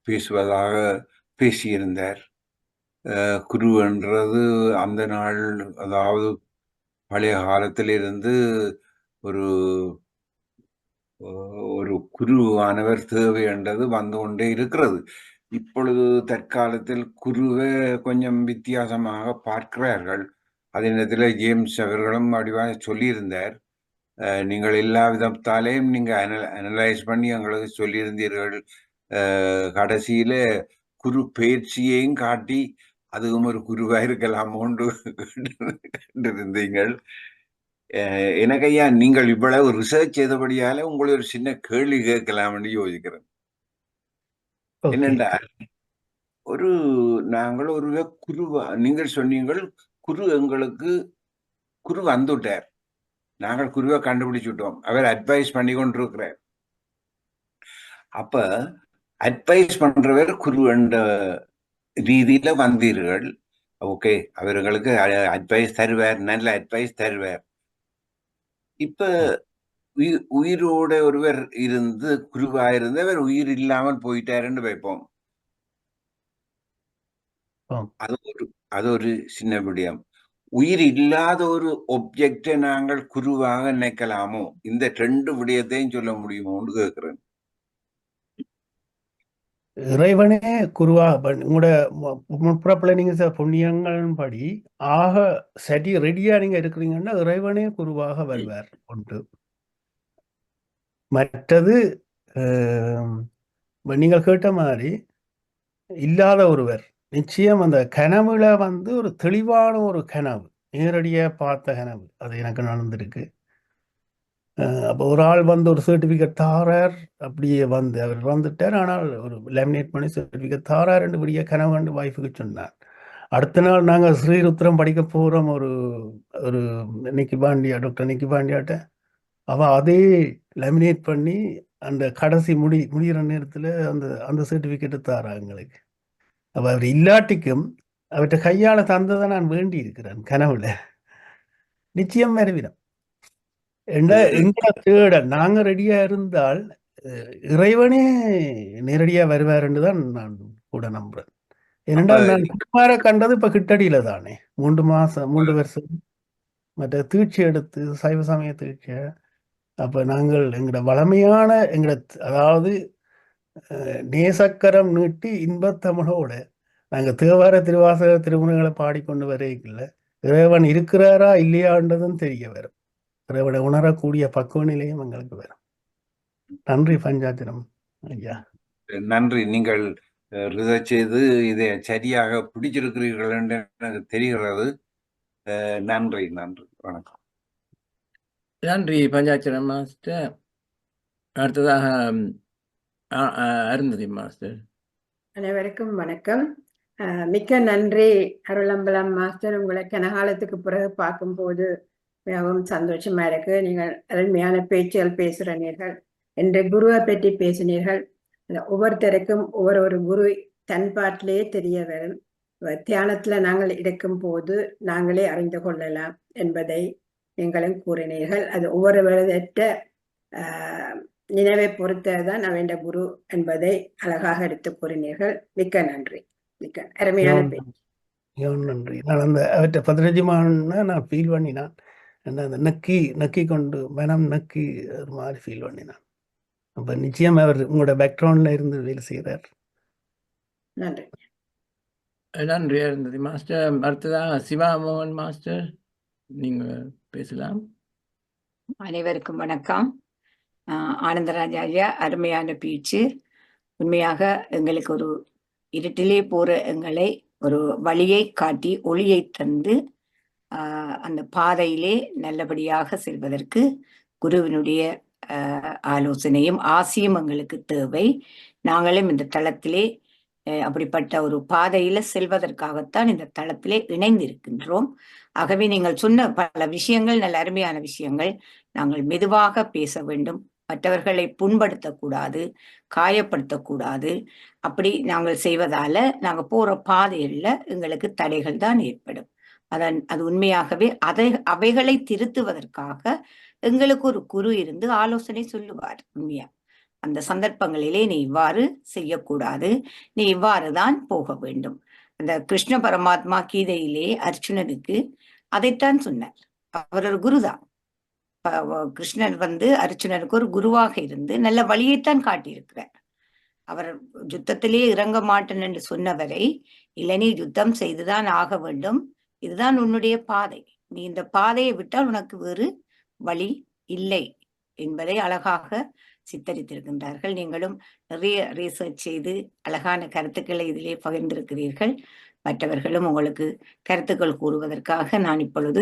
பேசுவதாக பேசியிருந்தார். குரு என்றது அந்த நாள், அதாவது பழைய காலத்திலிருந்து ஒரு ஒரு குருவானவர் தேவை என்றது வந்து கொண்டே இருக்கிறது. இப்பொழுது தற்காலத்தில் குருவை கொஞ்சம் வித்தியாசமாக பார்க்கிறார்கள். அதே நேரத்தில் ஜேம்ஸ் அவர்களும் அப்படிவாக சொல்லியிருந்தார். நீங்கள் எல்லா விதத்தாலேயும் நீங்க அனலைஸ் பண்ணி எங்களுக்கு சொல்லியிருந்தீர்கள். கடைசியில குரு பயிற்சியையும் காட்டி அதுவும் ஒரு குருவா இருக்கலாமோன்று கண்டிருந்தீங்கள். எனக்கு ஐயா, நீங்கள் இவ்வளவு ரிசர்ச் செய்தபடியால உங்களை ஒரு சின்ன கேள்வி கேட்கலாம்னு யோசிக்கிறேன். என்னென்றால், நாங்கள் ஒரு குருவா, நீங்கள் சொன்னீங்கள் குரு எங்களுக்கு குரு வந்துட்டார், நாங்கள் குருவை கண்டுபிடிச்சுட்டோம், அவர் அட்வைஸ் பண்ணி கொண்டிருக்கிறார். அப்ப அட்வைஸ் பண்றவர் குரு என்ற ரீதியில வந்தீர்கள். ஓகே, அவர்களுக்கு அட்வைஸ் தருவார், நல்ல அட்வைஸ் தருவார். இப்ப உயிரோட ஒருவர் இருந்து குருவா இருந்தவர் உயிர் இல்லாமல் போயிட்டாருன்னு வைப்போம். அது ஒரு சின்ன விடயம். உயிர் இல்லாத ஒரு ஒப்ஜெக்டை நாங்கள் குருவாக நினைக்கலாமோ? இந்த 2 விடயத்தையும் சொல்ல முடியுமோன்னு கேட்கிறேன். இறைவனே குருவா உங்களோட முற்பிறப்புல நீங்க புண்ணியங்களின் படி ஆக சரி ரெடியா நீங்க இருக்கிறீங்கன்னா இறைவனே குருவாக வருவார் ஒன்று. மற்றது நீங்கள் கேட்ட மாதிரி இல்லாத ஒருவர் நிச்சயம் அந்த கனவுல வந்து ஒரு தெளிவான ஒரு கனவு, நேரடியா பார்த்த கனவு, அது எனக்கு நடந்திருக்கு. அப்போ ஒரு ஆள் வந்து ஒரு சர்டிஃபிகேட் தாரார், அப்படியே வந்து அவர் வந்துட்டார், ஆனால் ஒரு லேமினேட் பண்ணி சர்டிஃபிகேட் தாரார் என்று விடிய கனவு கண்டு வாய்ப்புக்கு சொன்னார். அடுத்த நாள் நாங்கள் ஸ்ரீருத்ரம் படிக்க போகிறோம், ஒரு டாக்டர் நிக்கி பாண்டியாட்ட அவள் அதே லேமினேட் பண்ணி அந்த கடைசி முடிகிற நேரத்தில் அந்த சர்டிஃபிகேட்டை தாரா எங்களுக்கு. அப்போ அவர் இல்லாட்டிக்கும் அவர்கிட்ட கையால் தந்ததை நான் வேண்டி இருக்கிறேன் கனவுல. நிச்சயம் வருவிடம் எங்களை தேட நாங்க ரெடியா இருந்தால் இறைவனே நேரடியா வருவார் என்றுதான் நான் கூட நம்புறேன். ஏனென்றால் நான் குமார கண்டது இப்ப கிட்டடியில தானே 3 வருஷம் மற்ற தீட்சி எடுத்து சைவ சமய தீட்சை. அப்ப நாங்கள் எங்களோட வளமையான அதாவது நேசக்கரம் நீட்டி இன்பத்தமிழோட நாங்க தேவார திருவாசக திருமுறைகளை பாடிக்கொண்டு வரையில இறைவன் இருக்கிறாரா இல்லையான்றதும் தெரிய வரும். இறைவனை உணரக்கூடிய பக்குவ நிலையும் எங்களுக்கு வரும். நன்றி பஞ்சாத்திரம் ஐயா. நன்றி. நீங்கள் ரிசர்ச் செய்து இதை சரியாக பிடிச்சிருக்கிறீர்கள் என்று எனக்கு தெரிகிறது. நன்றி. வணக்கம். நன்றி பஞ்சாச்சரம் மாஸ்டர். அடுத்ததாக அருந்ததி மாஸ்டர். அனைவருக்கும் வணக்கம். மிக்க நன்றி அருளம்பலம் மாஸ்டர். உங்களை கனகாலத்துக்கு பிறகு பார்க்கும்போது மிகவும் சந்தோஷமா இருக்கு. நீங்கள் அருமையான பேச்சுகள் பேசுகிறீர்கள். என்று குருவை பற்றி பேசினீர்கள். ஒவ்வொருத்தருக்கும் ஒவ்வொரு குரு தன் பாட்டிலே தெரிய வரும். தியானத்துல நாங்கள் இருக்கும் போது நாங்களே அறிந்து கொள்ளலாம் என்பதை நீங்களும் கூறினீர்கள். அது ஒவ்வொரு விதத்த நினைவை பொறுத்ததான் அவன் குரு என்பதை அழகாக எடுத்து கூறினீர்கள். மிக்க நன்றி. மிக்க அருமையான பேச்சு. நன்றி. நான் அந்த அவற்றை பதினஞ்சுமான நான் ஃபீல் பண்ணினான். அந்த நக்கி கொண்டு மனம் நக்கி ஒரு மாதிரி ஃபீல் பண்ணினான். அப்ப நிச்சயம் அவர் உங்களோட பேக்ரவுண்ட்ல இருந்து வேலை செய்கிறார். நன்றி. நன்றி அருந்ததி மாஸ்டர். அடுத்ததாக சிவா மோகன் மாஸ்டர், நீங்க பேசலாம். அனைவருக்கும் வணக்கம். ஆனந்தராஜா ஐயா, அருமையான பேச்சு. உண்மையாக எங்களுக்கு ஒரு இருட்டிலே போற எங்களை ஒரு வழியை காட்டி ஒளியை தந்து அந்த பாதையிலே நல்லபடியாக செல்வதற்கு குருவினுடைய ஆலோசனையும் ஆசியும் எங்களுக்கு தேவை. நாங்களும் இந்த தளத்திலே அப்படிப்பட்ட ஒரு பாதையில செல்வதற்காகத்தான் இந்த தளத்திலே இணைந்திருக்கின்றோம். ஆகவே நீங்கள் சொன்ன பல விஷயங்கள் நல்ல அருமையான விஷயங்கள். நாங்கள் மெதுவாக பேச வேண்டும், மற்றவர்களை புண்படுத்தக்கூடாது, காயப்படுத்தக்கூடாது. அப்படி நாங்கள் செய்வதால நாங்க போற பாதைகள்ல எங்களுக்கு தடைகள் தான் ஏற்படும். அது உண்மையாகவே அவைகளை திருத்துவதற்காக எங்களுக்கு ஒரு குரு இருந்து ஆலோசனை சொல்லுவார். உண்மையா அந்த சந்தர்ப்பங்களிலே நீ இவ்வாறு செய்யக்கூடாது, நீ இவ்வாறு தான் போக வேண்டும். அந்த கிருஷ்ண பரமாத்மா கீதையிலே அர்ஜுனனுக்கு அதைத்தான் சொன்னார். அவர் ஒரு குருதான். கிருஷ்ணர் அர்ஜுனனுக்கு ஒரு குருவாக இருந்து நல்ல வழியைத்தான் காட்டியிருக்கிறார். அவர் யுத்தத்திலே இறங்க மாட்டேன் என்று சொன்னவரை, இல்லை நீ யுத்தம் செய்துதான் ஆக வேண்டும், இதுதான் உன்னுடைய பாதை, நீ இந்த பாதையை விட்டால் உனக்கு வேறு வழி இல்லை என்பதை அழகாக சித்தரித்திருக்கின்றார்கள். நீங்களும் நிறைய ரீசர்ச் செய்து அழகான கருத்துக்களை இதிலே பகிர்ந்திருக்கிறீர்கள். மற்றவர்களும் உங்களுக்கு கருத்துக்கள் கூறுவதற்காக நான் இப்பொழுது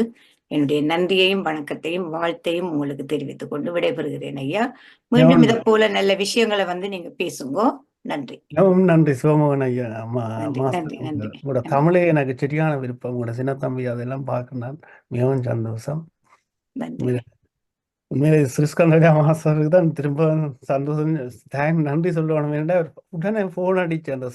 என்னுடைய நன்றியையும் வணக்கத்தையும் வாழ்த்தையும் உங்களுக்கு தெரிவித்துக் கொண்டு விடைபெறுகிறேன் ஐயா. மீண்டும் இதை போல நல்ல விஷயங்களை நீங்க பேசுங்க. நன்றி. நன்றி சிவமோகன் ஐயா. நன்றி. உங்களோட தமிழே எனக்கு சரியான விருப்பம். உங்களோட சின்னத்தம்பி அதெல்லாம் பார்க்கணும், மிகவும் சந்தோஷம். உண்மையிலே ஸ்ரீஸ்கந்தராஜா மாஸ்டருக்கு தான் திரும்ப சந்தோஷம் நன்றி சொல்லணும். உடனே போன் அடிச்சு அந்த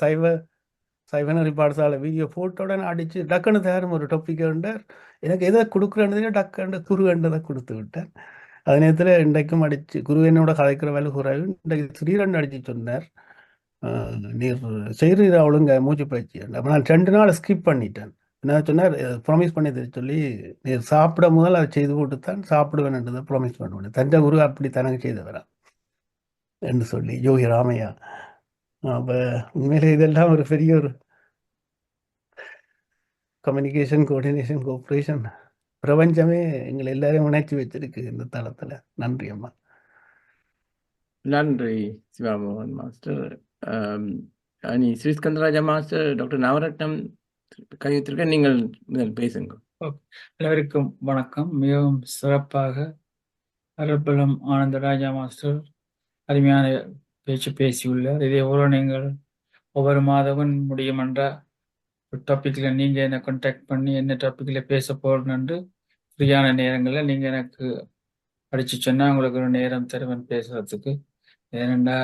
சைவனரி பாடசாலை வீடியோ போட்டோட அடிச்சு டக்குன்னு தேரும் ஒரு டாபிக் வேண்டார். எனக்கு எதை கொடுக்குறேன்னு டக்குன்னு குரு வேண்டதை கொடுத்து விட்டார். அதே நேரத்தில் இன்றைக்கும் அடிச்சு குரு என்னோட கதைக்கிற வேலை குறைவு இன்றைக்கு திடீரென்று அடிச்சு சொன்னார், நீர் செய்கிறீரா ஒழுங்க மூச்சு பயிற்சி. அப்போ நான் 2 நாள் ஸ்கிப் பண்ணிட்டேன். என்ன சொன்னார், ப்ராமிஸ் பண்ணி சொல்லி நீர் சாப்பிட முதல் அதை செய்து போட்டுத்தான் சாப்பிடுவேன்ன்றதை ப்ராமிஸ் பண்ணுவேன். தஞ்சை குரு அப்படி தனக்கு செய்து வரா என்று சொல்லி யோகி ராமையா. அப்போ உண்மையிலே இதெல்லாம் ஒரு பெரிய ஒரு கம்யூனிகேஷன், கோஆர்டினேஷன், கோஆப்ரேஷன் பிரபஞ்சமே எங்களை எல்லாரையும் உணர்ச்சி வச்சிருக்கு இந்த தளத்துல. நன்றி அம்மா. நன்றி Sivamohan master. Sriskandaraja master, doctor Navaratnam கையெழுத்திருக்க, நீங்கள் முதல் பேசுங்க. அனைவருக்கும் வணக்கம். மிகவும் சிறப்பாக அருள்பலம் ஆனந்தராஜா மாஸ்டர் அருமையான பேச்சு பேசியுள்ளார். இதே போல நீங்கள் ஒவ்வொரு மாதமும் முடியுமென்ற டாப்பிக்கில் நீங்கள் என்னை கான்டாக்ட் பண்ணி என்ன டாப்பிக்கில் பேச போகிறேன்னு ஃப்ரீயான நேரங்களில் நீங்கள் எனக்கு படித்து சொன்னால் உங்களுக்கு ஒரு நேரம் தருவேன் பேசுகிறதுக்கு. ஏனெண்டா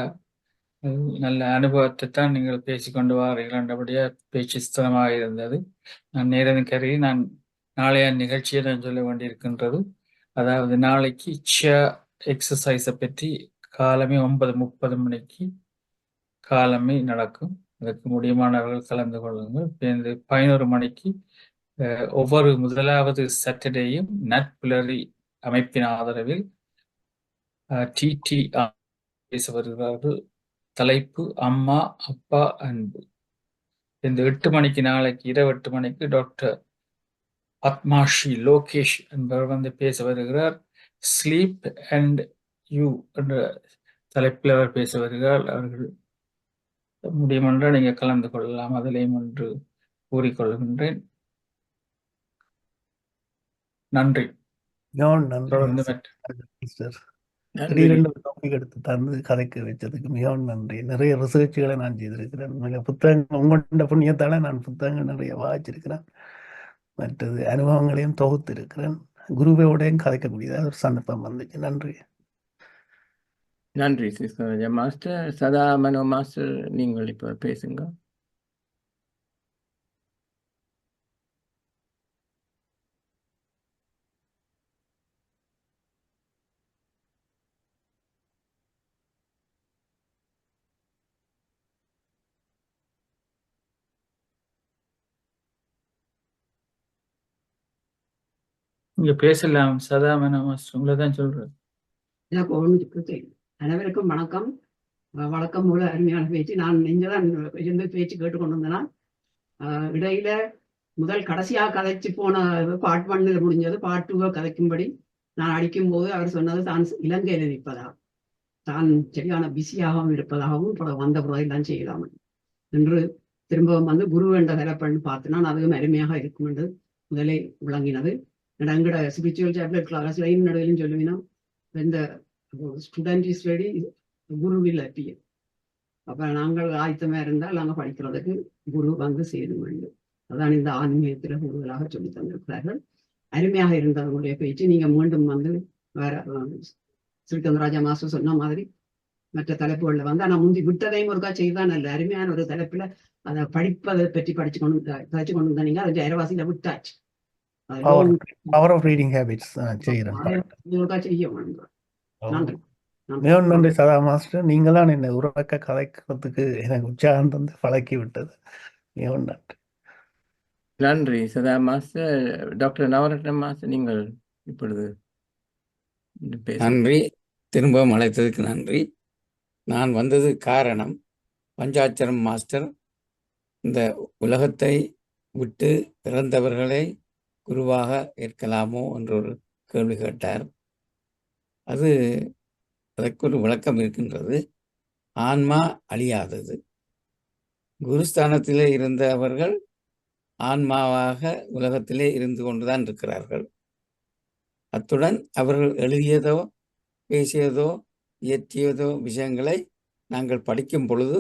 நல்ல அனுபவத்தை தான் நீங்கள் பேசி கொண்டு வாரீங்களன்றபடியாக பேச்சு ஸ்தலமாக இருந்தது. நான் நேரம் கருதி நான் நாளைய நிகழ்ச்சியை நான் சொல்ல வேண்டியிருக்கின்றது. அதாவது நாளைக்கு எக்ஸசைஸை பற்றி காலமே 9:30 மணிக்கு காலமே நடக்கும். அதற்கு முடியுமானவர்கள் கலந்து கொள்ளுங்கள். 11 மணிக்கு ஒவ்வொரு முதலாவது சாட்டர்டேயும் நட்புலரி அமைப்பின் ஆதரவில் TTR பேச வருகிறார்கள். தலைப்பு அம்மா அப்பா அன்பு. இந்த 8 மணிக்கு நாளைக்கு இரவு 8 மணிக்கு டாக்டர் பத்மாஷி லோகேஷ் என்பவர் பேச வருகிறார். ஸ்லீப் அண்ட் யூ என்ற தலைப்பில் அவர் பேச வருகிறார். அவர்கள் முடியுமென்றால் நீங்கள் கலந்து கொள்ளலாம். அதிலேயும் ஒன்று கூறிக்கொள்கின்றேன். நன்றி. எடுத்து தந்து கதைக்கு வச்சதுக்கு மிகவும் நன்றி. நிறைய ரிசர்ச்சுகளை நான் செய்திருக்கிறேன். புத்தகங்கள் உங்களோட புண்ணியத்தால நான் புத்தகங்கள் நிறைய வாசிச்சிருக்கிறேன். மற்றது அனுபவங்களையும் தொகுத்து இருக்கிறேன். குருவோடையும் கதைக்கக்கூடியதாக ஒரு சந்தர்ப்பம் வந்துச்சு. நன்றி. நன்றி ஸ்ரீஸ்கந்தராஜா மாஸ்டர். சதா மனோ மாஸ்டர், நீங்கள் இப்போ பேசுங்க. இங்க பேசலாம். சதா மனோ மாஸ்டர், உங்களை தான் சொல்றேன். அனைவருக்கும் வணக்கம். வழக்கம் போல அருமையான பேச்சு. நான் இங்கதான் இருந்து பேச்சு கேட்டுக்கொண்டிருந்தேன்னா இடையில முதல் கடைசியாக கதைச்சு போன part 1 முடிஞ்சது. part 2 கதைக்கும்படி நான் அடிக்கும் போது அவர் சொன்னது தான் இலங்கையில் இருப்பதாக, தான் சரியான பிஸியாகவும் இருப்பதாகவும் வந்த புறதெல்லாம் செய்யலாம் என்று திரும்பவும் குரு என்ற தலைப்பண்ணு பார்த்தனா அதுவும் அருமையாக இருக்கும் என்று முதலே விளங்கினது. எங்கட ஸ்பிரிச்சுவல் டேப்லெட் கிளாஸ்லையும் நடுவிலும் சொல்லுவீங்கன்னா இந்த student is ready, Guru will appear. அப்ப நாங்கள் ஆயத்தமா இருந்தால் நாங்கள் படிக்கிறதுக்கு குரு சேர வேண்டும். அதான் இந்த ஆன்மீகத்துல கூடுதலாக சொல்லி தந்திருக்கிறார்கள். அருமையாக இருந்த அவங்களுடைய பேச்சு. நீங்க மீண்டும் வேற ஸ்ரீஸ்கந்தராஜா மாஸ்டர் சொன்ன மாதிரி மற்ற தலைப்புகள்ல ஆனா முந்தி விட்டதையும் ஒருக்கா செய்தான். நல்ல அருமையான ஒரு தலைப்புல அதை படிப்பதை பற்றி படிச்சு கொண்டு வந்தீங்க. அது ஜெயவாசியில விட்டாச்சு. பவர் ஆஃப் ரீடிங் ஹேபிட்ஸ் செய்ய வேண்டும். நன்றி. மிகவும் நன்றி சதா மாஸ்டர். நீங்களாம் என்னை உறக்க கதைக்கிறதுக்கு எனக்கு உற்சாகம் தந்து பழக்கி விட்டது. மிகவும் நன்றி. நன்றி சதா மாஸ்டர். டாக்டர் நவரத்னம் மாஸ்டர், நீங்கள் இப்பொழுது பேச. நன்றி, திரும்பவும் அழைத்ததுக்கு நன்றி. நான் வந்தது காரணம், பஞ்சாட்சரம் மாஸ்டர் இந்த உலகத்தை விட்டு பிறந்தவர்களை குருவாக ஏற்கலாமோ என்ற ஒரு கேள்வி கேட்டார். அதற்கு ஒரு விளக்கம் இருக்கின்றது. ஆன்மா அழியாதது. குருஸ்தானத்திலே இருந்தவர்கள் ஆன்மாவாக உலகத்திலே இருந்து கொண்டுதான் இருக்கிறார்கள். அத்துடன் அவர்கள் எழுதியதோ பேசியதோ இயற்றியதோ விஷயங்களை நாங்கள் படிக்கும் பொழுது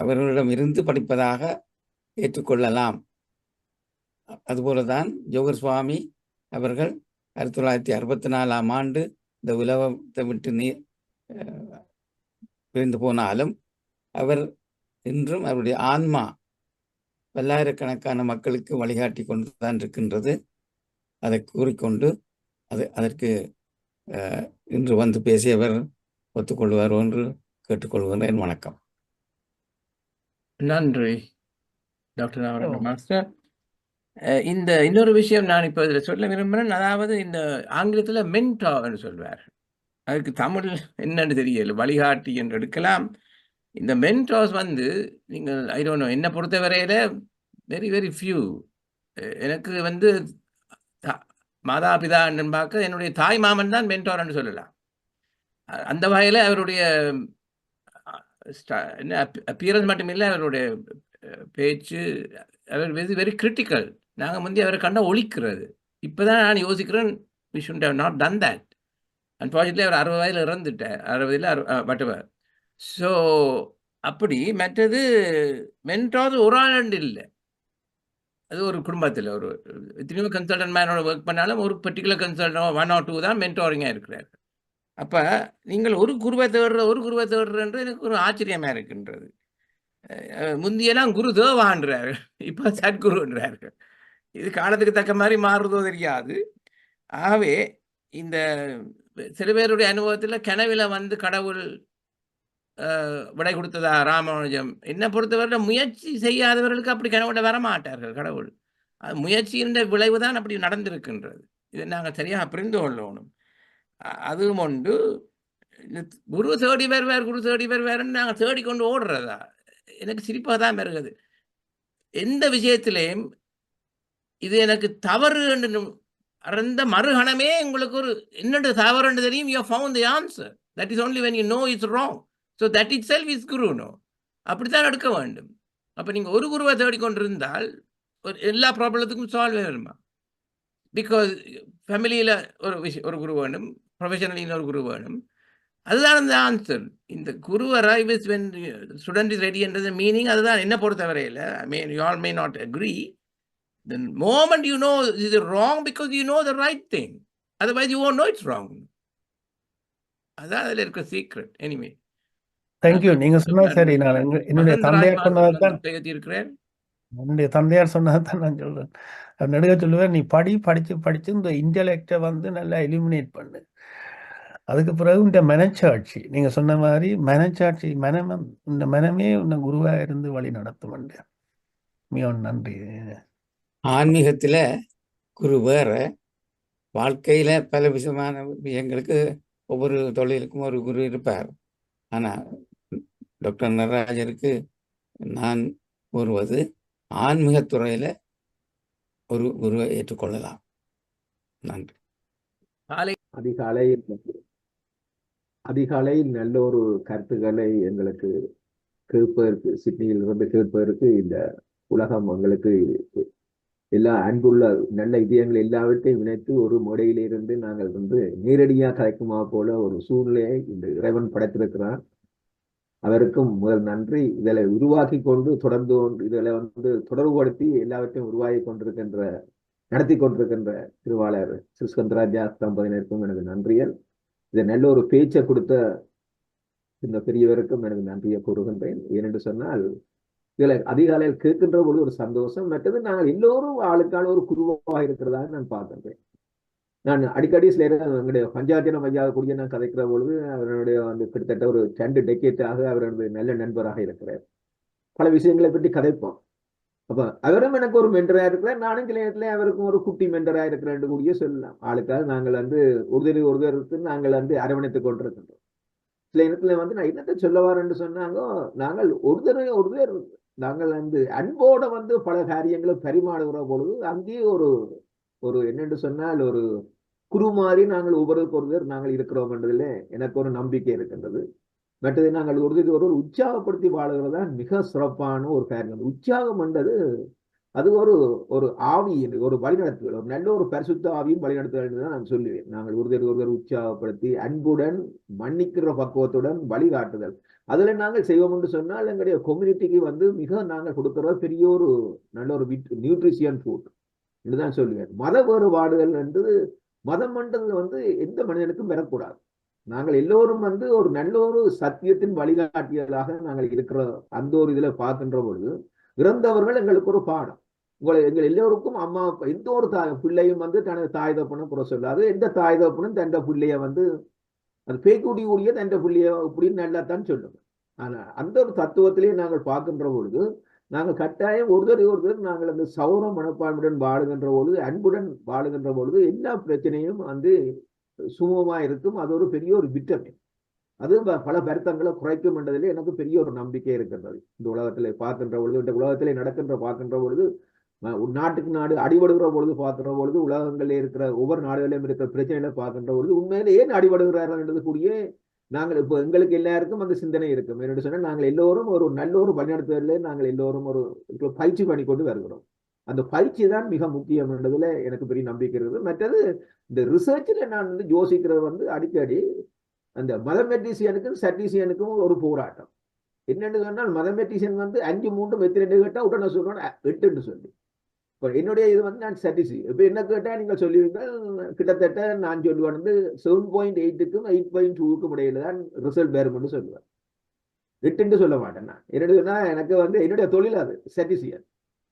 அவர்களிடம் இருந்து படிப்பதாக ஏற்றுக்கொள்ளலாம். அதுபோலதான் ஜோகர் சுவாமி அவர்கள் 1964ஆம் ஆண்டு இந்த உலகத்தை விட்டு பிரிந்து போனாலும் அவர் இன்றும் அவருடைய ஆன்மா பல்லாயிரக்கணக்கான மக்களுக்கு வழிகாட்டி கொண்டுதான் இருக்கின்றது. அதை கூறிக்கொண்டு அதற்கு இன்று வந்து பேசியவர் ஒத்துக்கொள்வார் என்று கேட்டுக்கொள்கிறேன். வணக்கம். நன்றி டாக்டர் நவரத்னம் மாஸ்டர். இந்த இன்னொரு விஷயம் நான் இப்போ இதில் சொல்ல விரும்புகிறேன். அதாவது இந்த ஆங்கிலத்தில் மென்டார்னு சொல்வார். அதுக்கு தமிழ் என்னன்னு தெரியல, வழிகாட்டி என்று எடுக்கலாம். இந்த மென்டார்ஸ் வந்து நீங்கள் ஐ டோன்ட் நோ, என்னை பொறுத்தவரையில் வெரி வெரி ஃபியூ. எனக்கு வந்து மாதா பிதா பார்க்க என்னுடைய தாய் மாமன் தான் மென்டார்னு சொல்லலாம். அந்த வகையில் அவருடைய என்ன அப்பியரன்ஸ் மட்டும் இல்லை, அவருடைய பேச்சு அவர் வெரி கிரிட்டிக்கல். நாங்கள் முந்தைய அவரை கண்டா ஒழிக்கிறது. இப்போ தான் நான் யோசிக்கிறேன், we shouldn't have not done that. Unfortunately அவர் 60 வயதில் இறந்துட்டார், 60 வட்டவர். ஸோ அப்படி மற்றது மென்டார் ஒரு ஆள் இல்லை, அது ஒரு குடும்பத்தில் ஒரு எத்தனையோ கன்சல்டன்ட் மேனோட ஒர்க் பண்ணாலும் ஒரு பர்டிகுலர் கன்சல்டன் 1 or 2 தான் மென்டாரிங்காக இருக்கிறார். அப்போ நீங்கள் ஒரு குருவை தேடுறன்று எனக்கு ஒரு ஆச்சரியமாக இருக்கின்றது. முந்தியெல்லாம் குரு தேவான்றாரு, இப்போ சத்குருன்றாரு. இது காலத்துக்கு தக்க மாதிரி மாறுறதோ தெரியாது. ஆகவே இந்த சில பேருடைய அனுபவத்தில் கனவில் வந்து கடவுள் விடை கொடுத்ததா ராமானுஜம். என்னை பொறுத்தவரை முயற்சி செய்யாதவர்களுக்கு அப்படி கனவுட வரமாட்டார்கள் கடவுள். அது முயற்சியின் விளைவு தான் அப்படி நடந்திருக்கின்றது. இதை நாங்கள் சரியாக புரிந்து கொள்ளணும். அதுவும் ஒன்று, குரு தேடி வருவார்னு நாங்கள் தேடிக்கொண்டு ஓடுறதா எனக்கு சிரிப்பாக தான் வருகிறது. எந்த விஷயத்திலையும் இது எனக்கு தவறு என்று அந்த மறுகணமே உங்களுக்கு ஒரு என்னென்று தவறுன்னு தெரியும். You found the answer. That is only when you know it's wrong. So that itself is guru. No, அப்படித்தான் எடுக்க வேண்டும். அப்போ நீங்கள் ஒரு குருவை தேடிக்கொண்டிருந்தால் எல்லா ப்ராப்ளத்துக்கும் சால்வ் வேணுமா? பிகாஸ் ஃபேமிலியில் ஒரு குரு வேணும், ப்ரொஃபஷனலின்னு ஒரு குரு வேணும். அதுதான் அந்த ஆன்சர். இந்த guru arrives when student is ready என்றது மீனிங் அதுதான் என்ன பொறுத்தவரையில். I mean you all may not agree. The moment you know is it wrong because you know the right thing. Otherwise you won't know it's wrong. அதான் அதில் இருக்க சீக்ரெட். Anyway thank you. நீங்கள் சொன்னது சரி. நான் என்னுடைய தந்தையார் சொன்னதான் பேசியிருக்கிறேன். என்னுடைய தந்தையார் சொன்னதான் நான் சொல்றேன். அவர் நடுக சொல்லுவார், நீ படிச்சு இந்த இன்டலெக்டை வந்து நல்லா எலிமினேட் பண்ணு. அதுக்கு பிறகு இந்த மனச்சாட்சி, நீங்கள் சொன்ன மாதிரி மனச்சாட்சி, இந்த மனமே உன்னை குருவாக இருந்து வழி நடத்தும். மிகவும் நன்றி. ஆன்மீகத்தில் குரு வேற, வாழ்க்கையில் பல விதமான விஷயங்களுக்கு ஒவ்வொரு தொழிலுக்கும் ஒரு குரு இருப்பார். ஆனால் டாக்டர் நடராஜருக்கு நான் கூறுவது, ஆன்மீகத்துறையில் ஒரு குருவை ஏற்றுக்கொள்ளலாம். நன்றி. அதிகாலையில் நல்ல ஒரு கருத்துக்களை எங்களுக்கு கேட்பதற்கு, சிட்னியில் இருந்து கேட்பதற்கு இந்த உலகம் எங்களுக்கு எல்லா அன்புள்ள நல்ல இதயங்கள் எல்லாவற்றையும் இணைத்து ஒரு மேடையிலிருந்து நாங்கள் வந்து நேரடியாக கலைக்குமா போல ஒரு சூழ்நிலையை இந்த இறைவன் படைத்திருக்கிறார். அவருக்கும் முதல் நன்றி. இதில் உருவாக்கி கொண்டு தொடர்ந்து இதில் வந்து தொடர்புபடுத்தி எல்லாவற்றையும் உருவாக்கி கொண்டிருக்கின்ற, நடத்தி கொண்டிருக்கின்ற திருவாளர் ஸ்கந்தராஜா தம்பதியினருக்கும் எனது நன்றிகள். இதை நல்ல ஒரு பேச்சை கொடுத்த இந்த பெரியவருக்கும் எனது நன்றியை கூறுகின்றேன். ஏனென்று சொன்னால் இதில் அதிகாலையில் கேட்கின்ற பொழுது ஒரு சந்தோஷம். மற்றது நாங்கள் எல்லோரும் ஆளுக்கான ஒரு குருவாக இருக்கிறதாக நான் பார்க்கின்றேன். நான் அடிக்கடி சில எங்களுடைய பஞ்சாயத்தின மையாக கூடிய நான் கதைக்கிற பொழுது அவருடைய வந்து கிட்டத்தட்ட ஒரு 2 டெக்கேட்டாக அவரது நல்ல நண்பராக இருக்கிறார். பல விஷயங்களை பற்றி கதைப்போம். அப்ப அவரும் எனக்கு ஒரு மென்டரா இருக்கிறார், நானும் சில நேரத்துல அவருக்கும் ஒரு குட்டி மென்டரா இருக்கிறேன் கூடிய சொல்லலாம். ஆளுக்காக நாங்கள் வந்து ஒருத்தருக்கு நாங்கள் வந்து அரவணைத்துக் கொண்டிருக்கின்றோம். சில இடத்துல வந்து நான் என்னத்தை சொல்ல வரேன்னு சொன்னாங்க, நாங்கள் ஒருத்தர் நாங்கள் வந்து அன்போட வந்து பல காரியங்களை பரிமாறுகிற பொழுது அங்கேயே ஒரு என்னென்று சொன்னால் ஒரு குரு மாதிரி நாங்கள் ஒருவர் நாங்கள் இருக்கிறோம் என்றதுல எனக்கு ஒரு நம்பிக்கை இருக்கின்றது. மற்றது நாங்கள் ஒரு உற்சாகப்படுத்தி வாழுகிறதா மிக சிறப்பான ஒரு காரியம். உற்சாகம் என்றது அது ஒரு ஆவி, ஒரு வழிநடத்துதல், ஒரு நல்ல ஒரு பரிசுத்த ஆவியும் வழிநடத்துதல் தான் நான் சொல்லுவேன். நாங்கள் ஒருவர் உற்சாகப்படுத்தி அன்புடன் மன்னிக்கிற பக்குவத்துடன் வழிகாட்டுதல் அதுல நாங்கள் செய்வோம் என்று சொன்னால் எங்களுடைய கம்யூனிட்டிக்கு வந்து மிக நாங்கள் கொடுக்கிற பெரிய ஒரு நல்ல ஒரு நியூட்ரிஷியன் ஃபுட் என்றுதான் சொல்லுவேன். மத வேறுபாடுகள் என்று மதம் என்றது வந்து எந்த மனிதனுக்கும் பெறக்கூடாது. நாங்கள் எல்லோரும் வந்து ஒரு நல்ல ஒரு சத்தியத்தின் வழிகாட்டியலாக நாங்கள் இருக்கிற அந்த ஒரு இதுல பார்க்கின்ற பொழுது இறந்தவர்கள் எங்களுக்கு ஒரு பாடம். எங்கள் எல்லோருக்கும் அம்மா எந்த ஒரு பிள்ளையும் வந்து தனது தாய் தப்பனும் புற சொல்லாது. எந்த தாய் தப்பனும் தன் பிள்ளைய வந்து அது பேய்க்குடி கூடிய தன் பிள்ளைய இப்படின்னு நல்லா தான் சொல்லுங்க. ஆனா அந்த ஒரு தத்துவத்திலேயே நாங்கள் பார்க்கின்ற பொழுது நாங்கள் கட்டாயம் ஒருத்தர் நாங்கள் அந்த சௌர மனப்பான்மையுடன் வாழுகின்ற பொழுது அன்புடன் வாழுகின்ற பொழுது எல்லா பிரச்சனையும் வந்து சுமூகமா இருக்கும். அது ஒரு பெரிய ஒரு விட்டமின். அது பல வருத்தங்களை குறைக்கும் என்றதிலே எனக்கு பெரிய ஒரு நம்பிக்கை இருக்கின்றது. இந்த உலகத்திலே பார்க்கின்ற பொழுது, இந்த உலகத்திலே பார்க்கின்ற பொழுது, நாட்டுக்கு நாடு அடிபடுகிற பொழுது பார்க்கின்ற பொழுது, உலகங்களில் இருக்கிற ஒவ்வொரு நாடுகளிலும் இருக்கிற பிரச்சனைகளை பார்க்கின்ற பொழுது உண்மையிலே ஏன் அடிபடுகிறார்கள் என்றது கூடிய நாங்கள் இப்போ எங்களுக்கு எல்லாருக்கும் அந்த சிந்தனை இருக்கும். என்னென்னு சொன்னால் நாங்கள் எல்லோரும் ஒரு நல்ல ஒரு வழிநடத்துவதிலே நாங்கள் எல்லோரும் ஒரு பயிற்சி பண்ணிக்கொண்டு வருகிறோம். அந்த பயிற்சி தான் மிக முக்கியம் என்றதுல எனக்கு பெரிய நம்பிக்கை இருக்குது. மற்றது இந்த ரிசர்ச்சில் நான் வந்து யோசிக்கிறது வந்து அடிக்கடி அந்த மதமெட்டிசியனுக்கும் சட்டிசியனுக்கும் ஒரு போராட்டம். என்னென்னு சொன்னால் மதமெட்டிசியன் வந்து 5 3 2 கேட்டால் உடனே சொல்றோம் 8ன்னு சொல்லி. இப்போ என்னுடைய இது வந்து நான் சட்டிசி. இப்போ என்ன கேட்டால் நீங்கள் சொல்லுவீங்க கிட்டத்தட்ட நான் சொல்லுவேன் வந்து 7.8க்கும் 8.2க்கும் இடையில தான் ரிசல்ட் வேறுமென்று சொல்லுவேன். 8ன்னு சொல்ல மாட்டேன் நான். என்னென்னா எனக்கு வந்து என்னுடைய தொழில் அது சட்டிசியன்.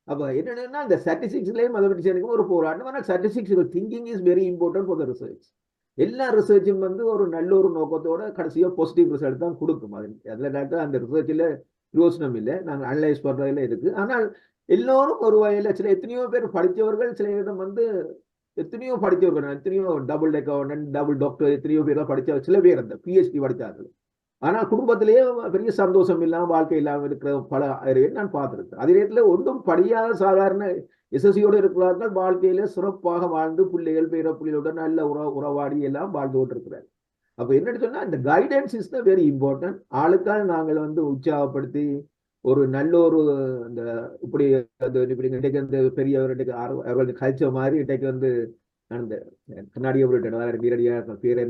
அப்போ என்னென்னா இந்த ஸ்டாட்டிஸ்டிக்ஸ்லேயும் மதமெட்டிசியனுக்கும் ஒரு போராட்டம். ஆனால் statistics thinking is very important for the research. எல்லா ரிசர்ச்சும் வந்து ஒரு நல்ல ஒரு நோக்கத்தோட கடைசியாக பாசிட்டிவ் ரிசல்ட் தான் கொடுக்கும். அதில் அந்த ரிசர்ச்சில் யோசனம் இல்லை, நாங்கள் அனலைஸ் பண்ணுறதுல இருக்கு. ஆனால் எல்லோரும் ஒரு வகையில் சில எத்தனையோ பேர் படித்தவர்கள், சில இடம் வந்து எத்தனையோ படித்தவர்கள், எத்தனையோ டபுள் அக்கௌண்டன்ட் டபுள் டாக்டர் எத்தனையோ பேர் படித்த சில பேர் அந்த பிஹெச்டி படித்தார்கள். ஆனால் குடும்பத்திலேயே பெரிய சந்தோஷம் இல்லாமல் வாழ்க்கை இல்லாமல் இருக்கிற பல நான் பார்த்துருக்கேன். அதே நேரத்தில் ஒன்றும் படியாத சாதாரண எஸ்எஸ்சியோடு இருக்கிறார்கள், வாழ்க்கையில சிறப்பாக வாழ்ந்து பிள்ளைகள் பேர பிள்ளைகளுடன் நல்ல உறவாடி எல்லாம் வாழ்ந்து கொண்டிருக்கிறார். அப்போ என்னன்னு சொன்னா இந்த guidance is the very important. ஆளுக்காக நாங்கள் வந்து உற்சாகப்படுத்தி ஒரு நல்ல ஒரு இந்த இப்படி இன்றைக்கு வந்து பெரியவர் அவர்களுக்கு கழிச்ச மாதிரி இன்றைக்கு வந்து நான் இந்த கண்ணாடியை விட்டுட்டேன் நேரடியாக பேரை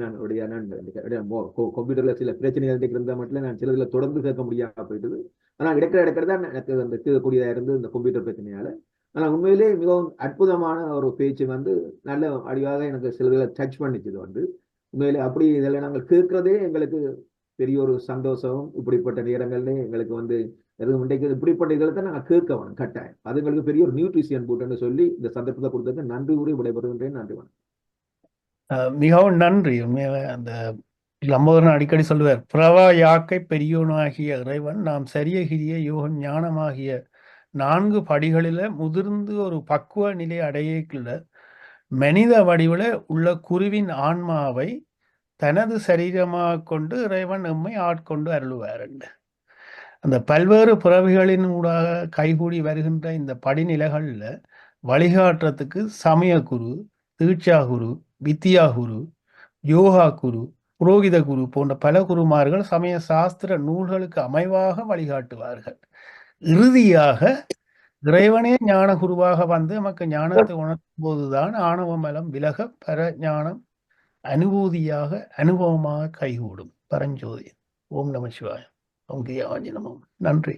கம்ப்யூட்டர்ல சில பிரச்சனைகள் இருந்தால் மட்டும் நான் சிலதில் தொடர்ந்து கேட்க முடியாம போயிட்டுது. ஆனால் இடக்கிற தான் எனக்கு அந்த கேட்கக்கூடியதாக இருந்து இந்த கம்ப்யூட்டர் பிரச்சனையால. ஆனால் உண்மையிலே மிகவும் அற்புதமான ஒரு பேச்சு வந்து நல்ல அடிவாக எனக்கு சிலதில் டச் பண்ணிச்சது வந்து உண்மையிலே அப்படி இதில் நாங்கள் கேட்கறதே எங்களுக்கு பெரிய ஒரு சந்தோஷம். இப்படிப்பட்ட நேரங்கள்ல எங்களுக்கு வந்து இன்றைக்கு இப்படிப்பட்ட இதில் தான் நாங்கள் கேட்க வேணும் கட்டாயம். அது எங்களுக்கு பெரிய ஒரு நியூட்ரிஷியன் போட்டுன்னு சொல்லி இந்த சந்தர்ப்பத்தை கொடுத்தது நன்றி கூறி விடைபெறுகின்றேன். நன்றி வணக்கம். மிகவும் நன்றி. உண்மையாக அந்த லம்போதரன் அடிக்கடி சொல்லுவார், பிரவா யாக்கை பெரியோனாகிய இறைவன் நாம் சரிய கிரிய யோகம் ஞானமாகிய 4 படிகளில முதிர்ந்து ஒரு பக்குவ நிலை அடையக்குள்ள மனித வடிவில உள்ள குருவின் ஆன்மாவை தனது சரீரமாக கொண்டு இறைவன் எம்மை ஆட்கொண்டு அருளுவார். அந்த பல்வேறு பிறவிகளின் ஊடாக கைகூடி வருகின்ற இந்த படிநிலைகள்ல வழிகாட்டுறதுக்கு சமய குரு, தீட்சா குரு, வித்யா குரு, யோகா குரு, புரோகித குரு போன்ற பல குருமார்கள் சமய சாஸ்திர நூல்களுக்கு அமைவாக வழிகாட்டுவார்கள். இறுதியாக இறைவனே ஞான குருவாக வந்து நமக்கு ஞானத்தை உணர்த்தும் போதுதான் ஆணவ மலம் விலக பர ஞானம் அனுபூதியாக அனுபவமாக கைகூடும். பரஞ்சோதி. ஓம் நம சிவாய. ஓம் கிரியா ஆஞ்சநமம். நன்றி.